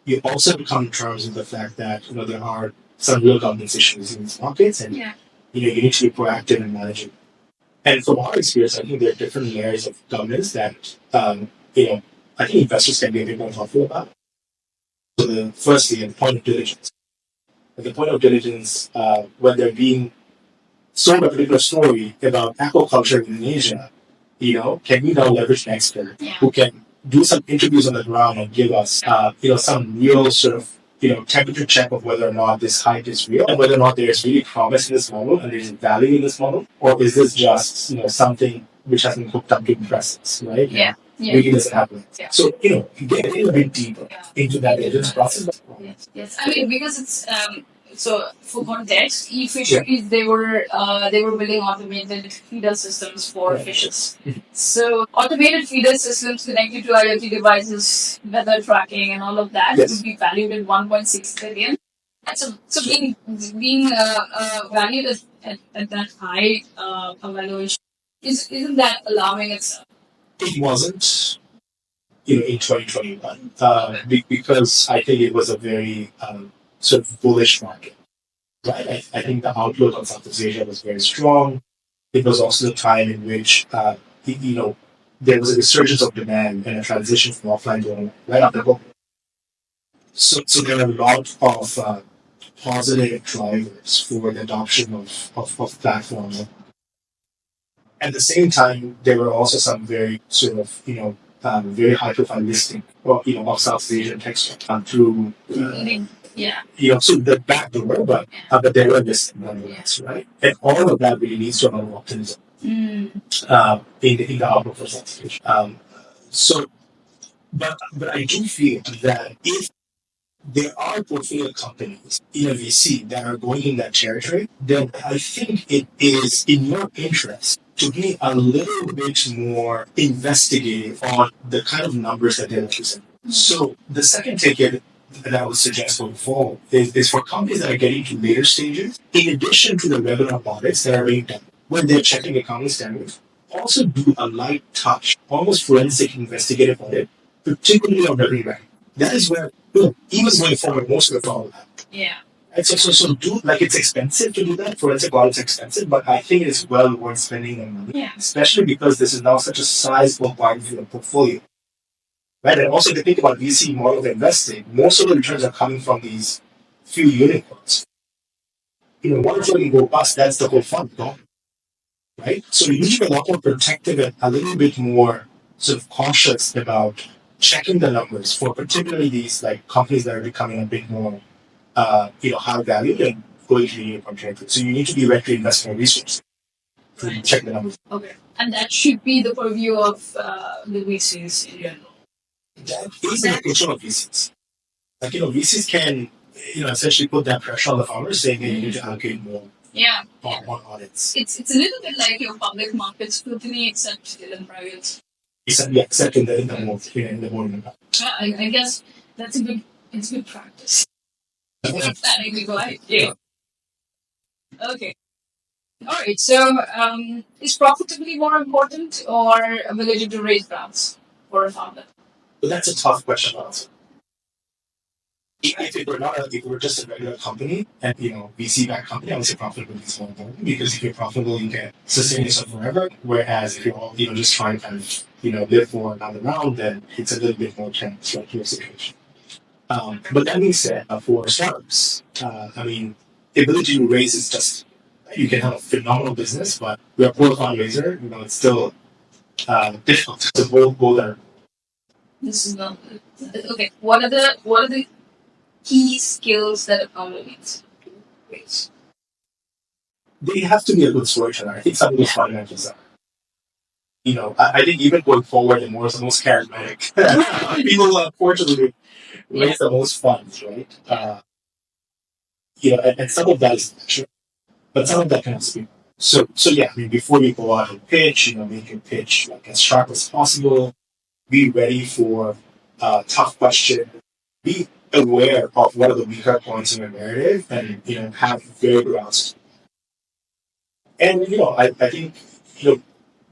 you also have to come to terms with the fact that there are some real governance issues in these markets, and you need to be proactive in managing. And from our experience, I think there are different layers of governance that I think investors can be a bit more thoughtful about. So firstly, the point of diligence. At the point of diligence, when they're being sold a particular story about aquaculture in Indonesia, can we now leverage an expert who can do some interviews on the ground and give us, some real sort of, temperature check of whether or not this hype is real and whether or not there's really promise in this model and there's value in this model, or is this just, something which has been hooked up to impress us, right? Yeah. Really doesn't happen. Yeah. So, getting a bit deeper into that diligence process. Yes. Yes. I mean, because it's so for context, Efisheries they were building automated feeder systems for fishes. So automated feeder systems connected to IoT devices, weather tracking, and all of that would be valued at 1.6 billion. So being valued at that high valuation isn't that alarming itself? It wasn't, in 2021, because I think it was a very sort of bullish market, right? I think the outlook on Southeast Asia was very strong. It was also the time in which, there was a resurgence of demand and a transition from offline to online right after COVID. So there are a lot of positive drivers for the adoption of platforms. At the same time, there were also some very sort of, very high profile listing of South Asian tech stocks through, so the back door, but there were listing nonetheless, right? And all of that really leads to a lot of optimism in the outlook for South Asia. But I do feel that if there are portfolio companies in a VC that are going in that territory, then I think it is in your interest to be a little bit more investigative on the kind of numbers that they're using. So the second ticket that I would suggest going forward is for companies that are getting to later stages, in addition to the regular audits that are being done when they're checking accounting standards, also do a light touch, almost forensic investigative audit, particularly on revenue recognition. That is where, even going forward, most of the problem happens. Yeah. And so do, like, it's expensive to do that. Forensic audit's expensive, but I think it's well worth spending the money. Yeah. Especially because this is now such a sizable part of your portfolio. Right? And also, if you think about VC model of investing, most of the returns are coming from these few unicorns. One or two can go bust, that's the whole fund gone. Right? So you need to be a lot more protective and a little bit more sort of cautious about checking the numbers for particularly these like companies that are becoming a bit more, high value and going to the unicorn territory. So you need to be ready to invest more resources to check the numbers. Okay. And that should be the purview of the VCs in general. That is an approach of VCs. Like, VCs can, essentially put that pressure on the founders saying, hey, you need to allocate more Yeah. on audits. It's a little bit like your public market scrutiny, except in private. Except in the more I guess that's it's good practice. Planning to go ahead. Yeah. Okay. All right. So, is profitability more important or ability to raise rounds for a founder? But that's a tough question to answer. If we're just a regular company and VC backed company, I would say profitability is more important because if you're profitable, you can sustain yourself forever. Whereas if you're all just trying to kind of live for another round, then it's a little bit more tense, like your situation. But that being said, for startups, the ability to raise is just you can have a phenomenal business, but we are poor fundraiser. It's still difficult to both are. This is not okay. What are the key skills that a founder needs to raise? They have to be a good storyteller. I think some of those fundamentals are. I think even going forward, the most charismatic people, unfortunately, raise the most funds, right? And some of that is natural, but some of that can also be. So yeah, before you go out and pitch, make your pitch like as sharp as possible. Be ready for tough questions. Be aware of what are the weaker points in your narrative, and have very good answers. And I think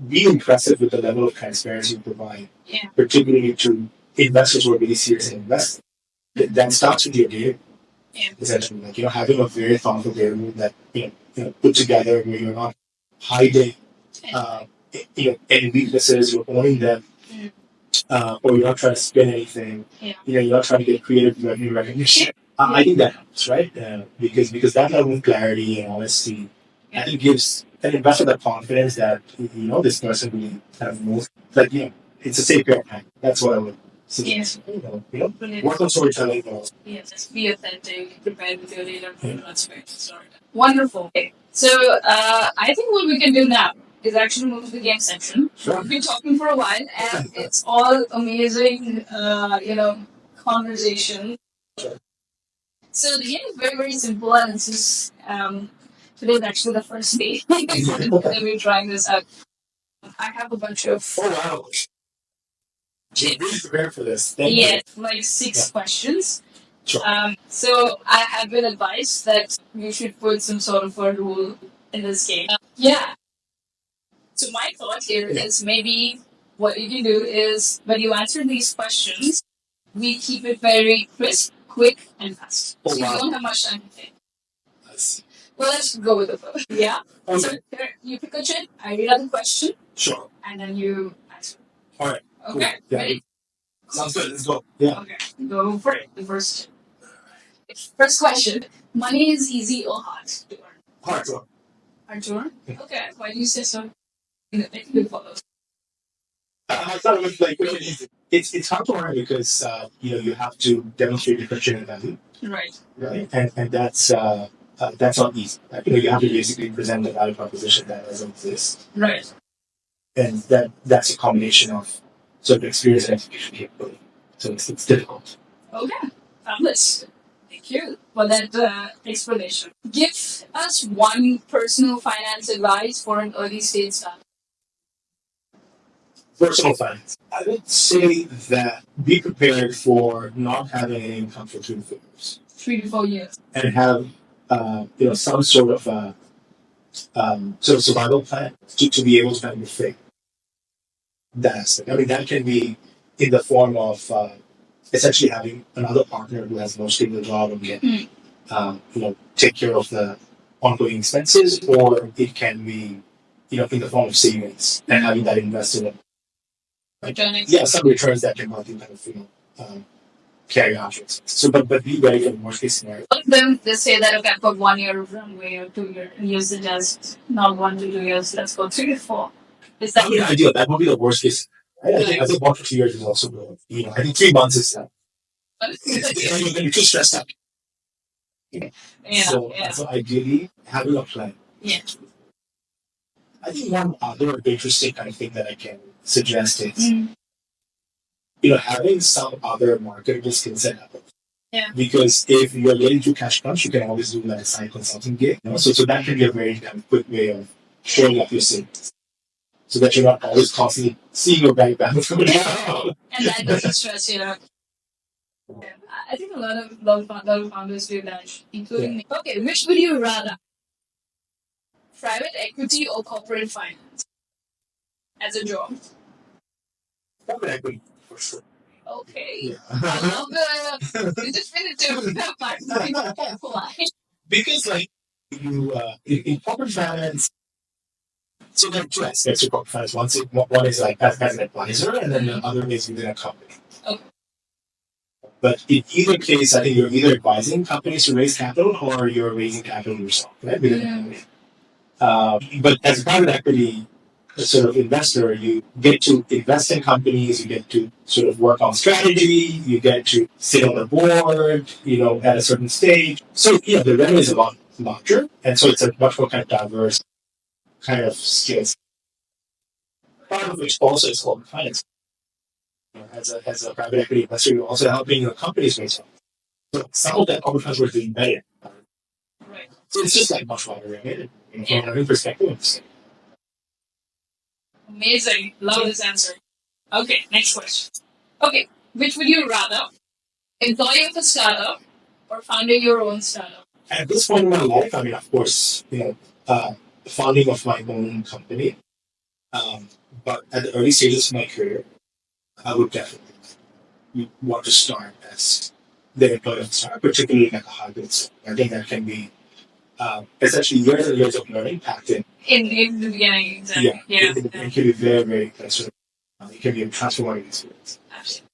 be impressive with the level of transparency you provide, particularly to investors who are really serious in investing. That starts with your data. Essentially, like having a very thoughtful data room that put together where you're not hiding any weaknesses, you're owning them, or you're not trying to spin anything. You're not trying to get creative revenue recognition. I think that helps, right? Because that level of clarity and honesty, I think gives an investor the confidence that this person really kind of knows. Like it's a safe pair of hands. That's what I would suggest. Work on storytelling. Yes, be authentic, prepare with your data, transparent. Sorry. Wonderful. Okay. So I think what we can do now is actually move to the game section. Sure. We've been talking for a while, and it's all amazing, conversation. Sure. So the game is very, very simple, and it's just today is actually the first day that we're trying this out. I have a bunch of Oh wow! You're really prepared for this. Thank you. like 6 questions. Sure. So I have been advised that you should put some sort of a rule in this game. So my thought here is maybe what you can do is when you answer these questions, we keep it very crisp, quick, and fast. Oh, So you wow. don't have much time to think. I see. Well, let's go with the flow. Yeah. Okay. So here, you pick a chip, I read out the question, Sure. and then you answer. All right. Okay. Cool. Yeah. Ready? Sounds good. Let's go. Yeah. Okay. Go for it. The first. First question: money is easy or hard to earn? Hard to. Hard to earn? Okay. Why do you say so? Good follows. I thought it was like really easy. It's hard to earn because you have to demonstrate differentiated value, Right. right? And that's not easy. Like, you have to basically present the value proposition that doesn't exist, Right. and that's a combination of sort of experience and execution capability. So it's difficult. Okay. Fabulous. Thank you for that explanation. Give us one personal finance advice for an early stage startup. Personal finance. I would say that be prepared for not having any income for 2 to 4 years, 3 to 4 years. and have some sort of survival plan to be able to kind of fake that aspect. That can be in the form of essentially having another partner who has a more stable job and can take care of the ongoing expenses, or it can be in the form of savings and having that invested in. Returning. Yeah, some returns that can help you kind of carry out your expenses. So, but be ready for the worst case scenario. A lot of them they say that okay, I've got 1 year of runway or 2 years, and you suggest not 1 to 2 years, let's go 3 to 4. Is that That would be ideal. That would be the worst case. I think 1 to 2 years is also good. I think 3 months is you're too stressed out. So ideally, having a plan. I think one other interesting kind of thing that I can suggest is having some other marketable skill set. Because if you're getting to cash crunch, you can always do like a side consulting gig. So that can be a very kind of quick way of showing up your savings, so that you're not always constantly seeing your bank balance go down. And that doesn't stress you out. I think a lot of founders do that, including me. Okay, which would you rather? Private equity or corporate finance as a job? Private equity, for sure. Okay. Yeah. I love the definitive pipeline. Because, like, in corporate finance, so there are two aspects of corporate finance. One is like as an advisor, and then the other is within a company. Okay. But in either case, I think you're either advising companies to raise capital or you're raising capital yourself, right? Within a company. But as a private equity sort of investor, you get to invest in companies, you get to sort of work on strategy, you get to sit on the board, at a certain stage. So, the revenue is a lot larger, and so it's a much more kind of diverse kind of skills. Part of which also is corporate finance. As a private equity investor, you're also helping your companies raise funds. So some of that corporate finance work is embedded. Right. So it's just like much wider, right? From a revenue perspective. Amazing. Love this answer. Okay, next question. Okay, which would you rather? Employee of a startup or founding your own startup? At this point in my life, I mean, of course, founding of my own company. But at the early stages of my career, I would definitely want to start as the employee of a startup, particularly like a hybrid startup. I think that can be essentially years and years of learning packed in. In the beginning, exactly. Yeah. It can be very, very it can be a transformative experience. Absolutely.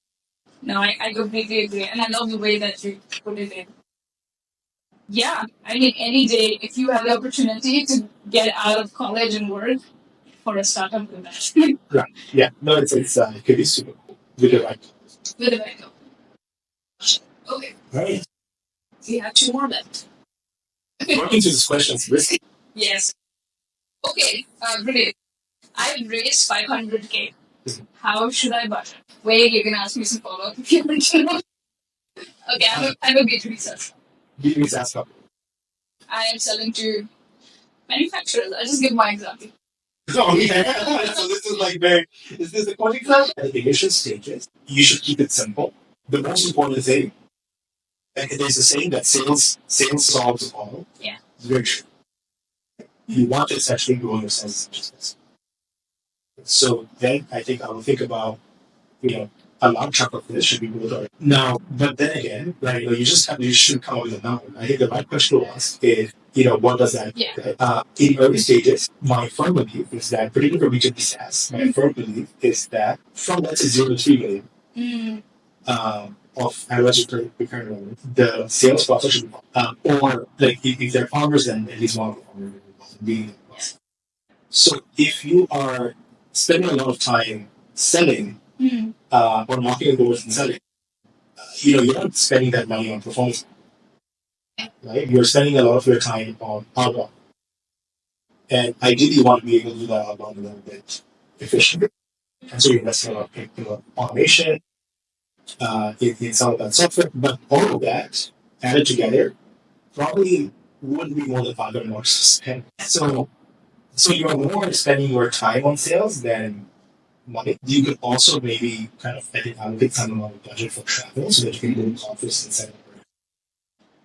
No, I completely agree. And I love the way that you put it in. Yeah. I mean, any day, if you have the opportunity to get out of college and work for a startup, do that. Right. Yeah. No, it could be super cool. With the right company. With the right company. Okay. Right. We have 2 more left. Working through this question is risky. Yes. Okay, brilliant. I've raised 500K. How should I budget? Wait, you can ask me some follow-up if you want to know. Okay, I'm a B2B sales. B2B SaaS company. I am selling to manufacturers. I'll just give my example. Oh, yeah. So this is like is this the coaching class? At the initial stages, you should keep it simple. The most important thing, and there's a saying that sales solves all. Yeah. It's very true. You want to essentially grow your sales business. So then I think I will think about, a large chunk of this should be built now. But then again, right, you should come up with a number. I think the right question to ask is, what does that? Yeah. In early stages, my firm belief is that, particularly for B2B SaaS, my firm belief is that from let's say 0 to 3 million of annualized recurring revenue, the sales process should be, or like if they're farmers, then at least one of the farmers will be. So if you are spending a lot of time selling or knocking on doors and selling, you're not spending that money on performance. Right? You're spending a lot of your time on outbound. And ideally, you want to be able to do that outbound a little bit efficiently. And so you're investing a lot in automation, in some of that software. But all of that added together probably wouldn't be more than $500 to spend. So you're more spending your time on sales than money. You could also maybe kind of allocate some amount of budget for travel so that you can go to conference and set up.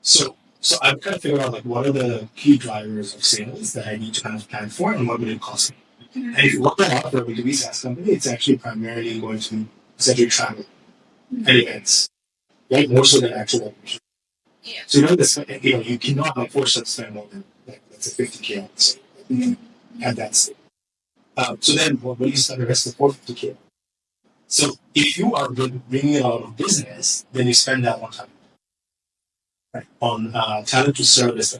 So I'm kind of figuring out like what are the key drivers of sales that I need to kind of plan for and what would it cost me. And if you work that out for a B2B SaaS company, it's actually primarily going to be essentially travel and events, right? More so than actual operation. Yeah. So you cannot like force them to spend more than let's say 50K on sale at that stage. So then, what do you spend the rest of the 450K? So if you are bringing a lot of business, then you spend that on time, right? On talent to service.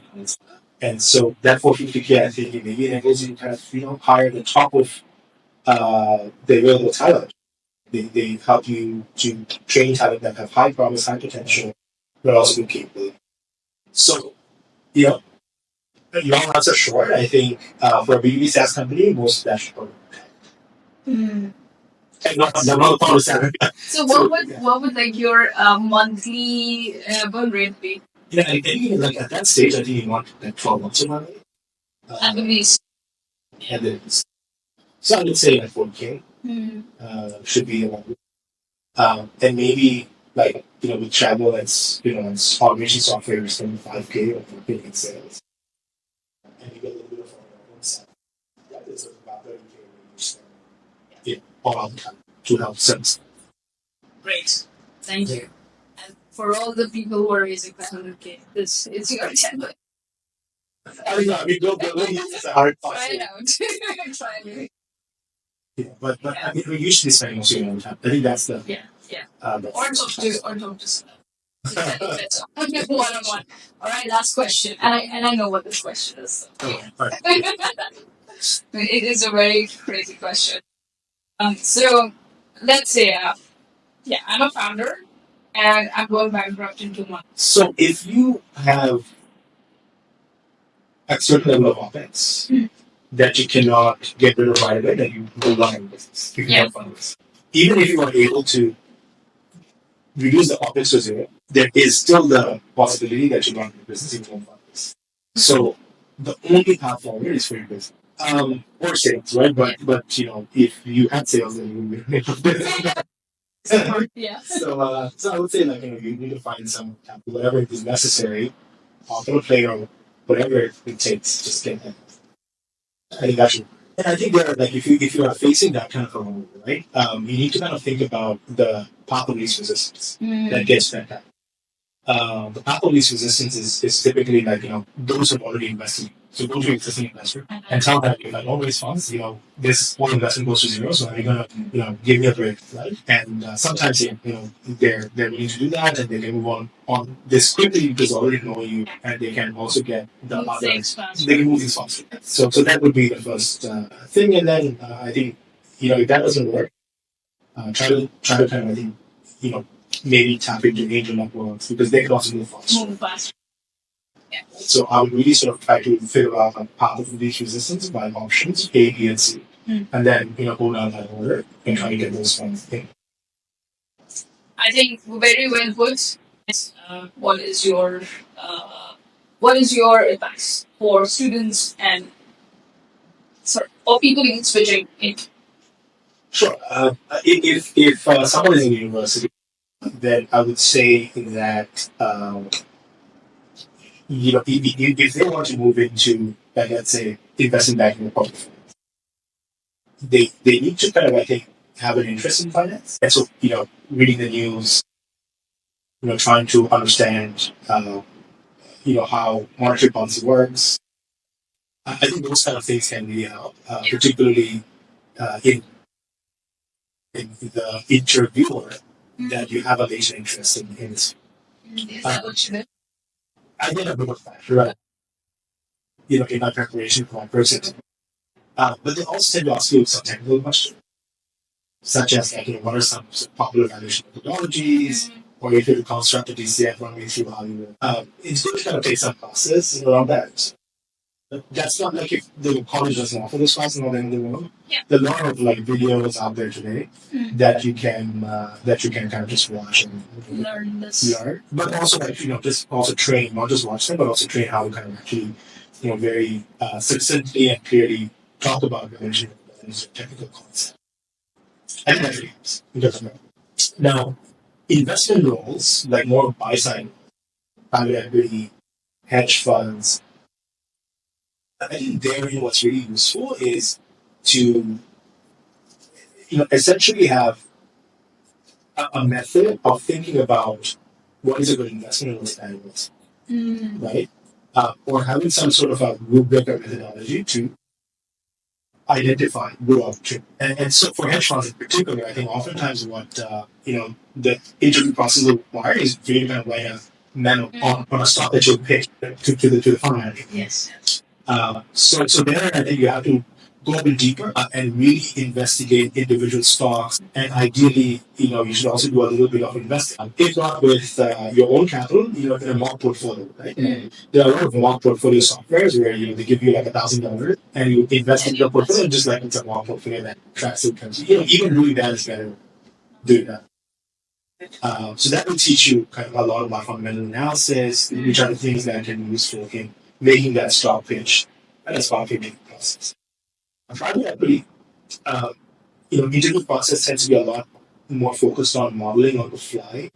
And so that 450K, I think, maybe enables you to kind of hire the top of the available talent. They help you to train talent that have high promise, high potential, but also good capability. So, you know, long answer short, I think for a B2B SaaS company, most of that should work. Mm. And not a salary. So what would like your monthly burn rate be? Yeah, I think like at that stage, I think you want like 12 months of money. At the least. And then, so I would say like 4K Mm. should be around. And maybe like with travel, it's automation software is 5K or 4K in sales, and you get a little bit of side. Yeah, it's about 30K range. Yeah, all the time to help sales. Great. Thank you. And for all the people who are raising 500K, this is your template. I mean, don't use this as a hard cost. Try it out. Try it. Yeah, but I mean, we usually spend most of your own time. I think that's the Yeah. or Or talk to Sadaf. One on one. All right, last question, and I know what this question is. So. Okay, all right. It is a very crazy question. So let's say, I'm a founder, and I'm going bankrupt in 2 months. So if you have a certain level of OpEx that you cannot get rid of right away, then you go run your business. You cannot fund this. Even if you are able to reduce the OpEx to zero, there is still the possibility that you run your business if you don't fund this. So the only path forward is for your business. Or sales, right? But if you had sales, then you would be Yeah. So I would say you need to find some capital, whatever is necessary, capital play or whatever it takes, just get that. I think that should. And I think there are if you are facing that kind of a role, right? You need to kind of think about the path of least resistance that gets that. The path of least resistance is typically those who have already invested. So go to an existing investor and tell them if I don't raise funds, this whole investment goes to zero. So are you gonna give me a break, right? And sometimes they're willing to do that and they can move on this quickly because they already know you and they can also get the others. They can move things faster. So that would be the first thing, and then I think if that doesn't work, try to kind of I think maybe tap into angel networks because they can also move faster. Yeah. So I would really sort of try to figure out path of least resistance by options A, B, and C, and then go down that order and try to get those funds in. I think very well put. What is your advice for students and or people in switching in? Sure. If someone is in university, then I would say that if they want to move into let's say investment banking or public finance, they need to kind of I think have an interest in finance, and so reading the news, trying to understand how monetary policy works. I think those kind of things can really help, particularly in the interviewer that you have a latent interest in this. Is that what you did? I did a bit of that, right? In my preparation for my process. But they also tend to ask you some technical questions, such as what are some popular valuation methodologies, or if you construct a DCF, run me through how you. It's good to kind of take some classes around that. But that's not like if the college doesn't offer this class, not in the world. Yeah. There are a lot of videos out there today that you can kind of just watch and learn. But also just also train, not just watch them, but also train how to kind of actually very succinctly and clearly talk about religion and technical concepts. I think that really helps. It doesn't matter. Now, investment roles, like more buy side, private equity, hedge funds, I think therein what's really useful is to essentially have a method of thinking about what is a good investment and what's bad investment, right? Or having some sort of a rubric or methodology to identify good opportunity. And so for hedge funds in particular, I think oftentimes what the interview process will require is for you to kind of write a memo on a stock that you'll pitch to the fund manager. Yes. So there, I think you have to go a bit deeper and really investigate individual stocks. And ideally, you should also do a little bit of investing. If not with your own capital, in a mock portfolio, right? And there are a lot of mock portfolio softwares where they give you like $1,000 and you invest in your portfolio just like it's a mock portfolio that tracks it. Even doing that is better doing that. So that will teach you kind of a lot about fundamental analysis, which are the things that can be useful in making that stock pitch and a stock picking process. Private equity, uh, interview process tends to be a lot more focused on modeling on the fly.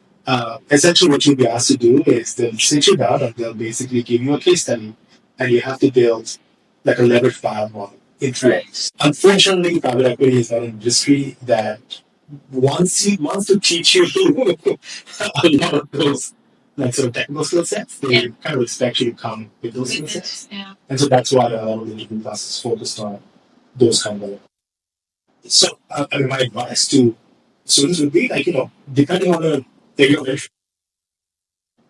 Essentially, what you'll be asked to do is they'll sit you down and they'll basically give you a case study, and you have to build like a leverage buyout model in 3x. Unfortunately, private equity is not an industry that wants to teach you a lot of those like sort of technical skill sets. They kind of expect you to come with those skill sets, and so that's why a lot of the interview classes focused on those kind of. So, I mean, my advice to students would be like, depending on the area of interest,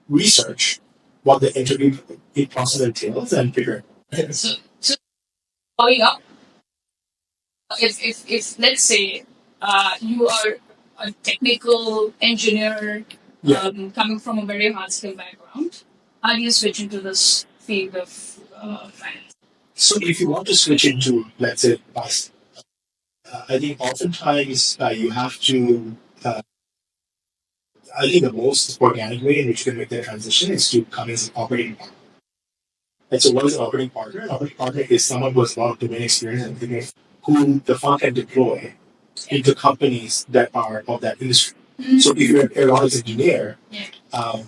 research what the interview process entails and figure it out. So following up, if let's say you are a technical engineer coming from a very hard skill background, how do you switch into this field of finance? So if you want to switch into, let's say, I think oftentimes you have to. I think the most organic way in which you can make that transition is to come as an operating partner. And so, what is an operating partner? An operating partner is someone who has a lot of domain experience and business whom the fund can deploy into companies that are of that industry. So, if you're an aeronautics engineer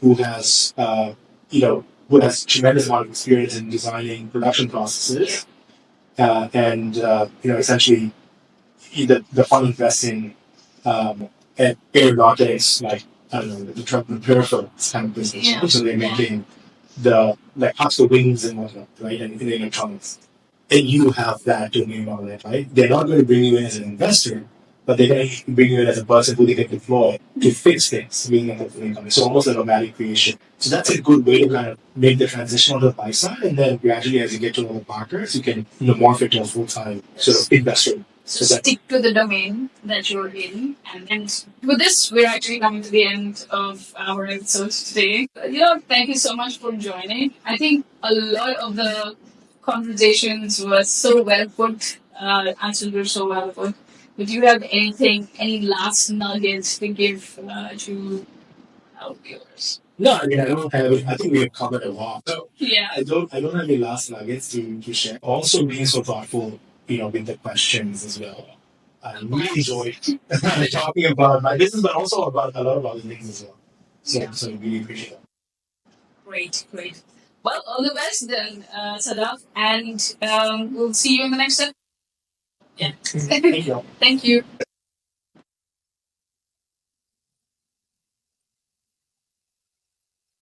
who has, who has tremendous amount of experience in designing production processes, and essentially the fund invests in at aeronautics, like I don't know, the truck and peripheral kind of business. Right? So they're making the like parts of wings and whatnot, right? And in the electronics. And you have that domain knowledge, right? They're not going to bring you in as an investor, but they're going to bring you in as a person who they can deploy to fix things, being a portfolio company. So almost like a value creation. So that's a good way to kind of make the transition onto the buy side, and then gradually, as you get to know the partners, you can morph it to a full time sort of investor. So stick to the domain that you're in. And with this, we're actually coming to the end of our episode today. Thank you so much for joining. I think a lot of the conversations were so well put, answers were so well put. But do you have any last nuggets to give to our viewers? No, I mean I don't have. I think we have covered a lot. So yeah, I don't have any last nuggets to share. Also, being so thoughtful, with the questions as well. I really enjoyed talking about my business, but also about a lot of other things as well. So I really appreciate that. Great, great. Well, all the best then, Sadaf, and we'll see you in the next episode. Yeah. Thank you. Thank you.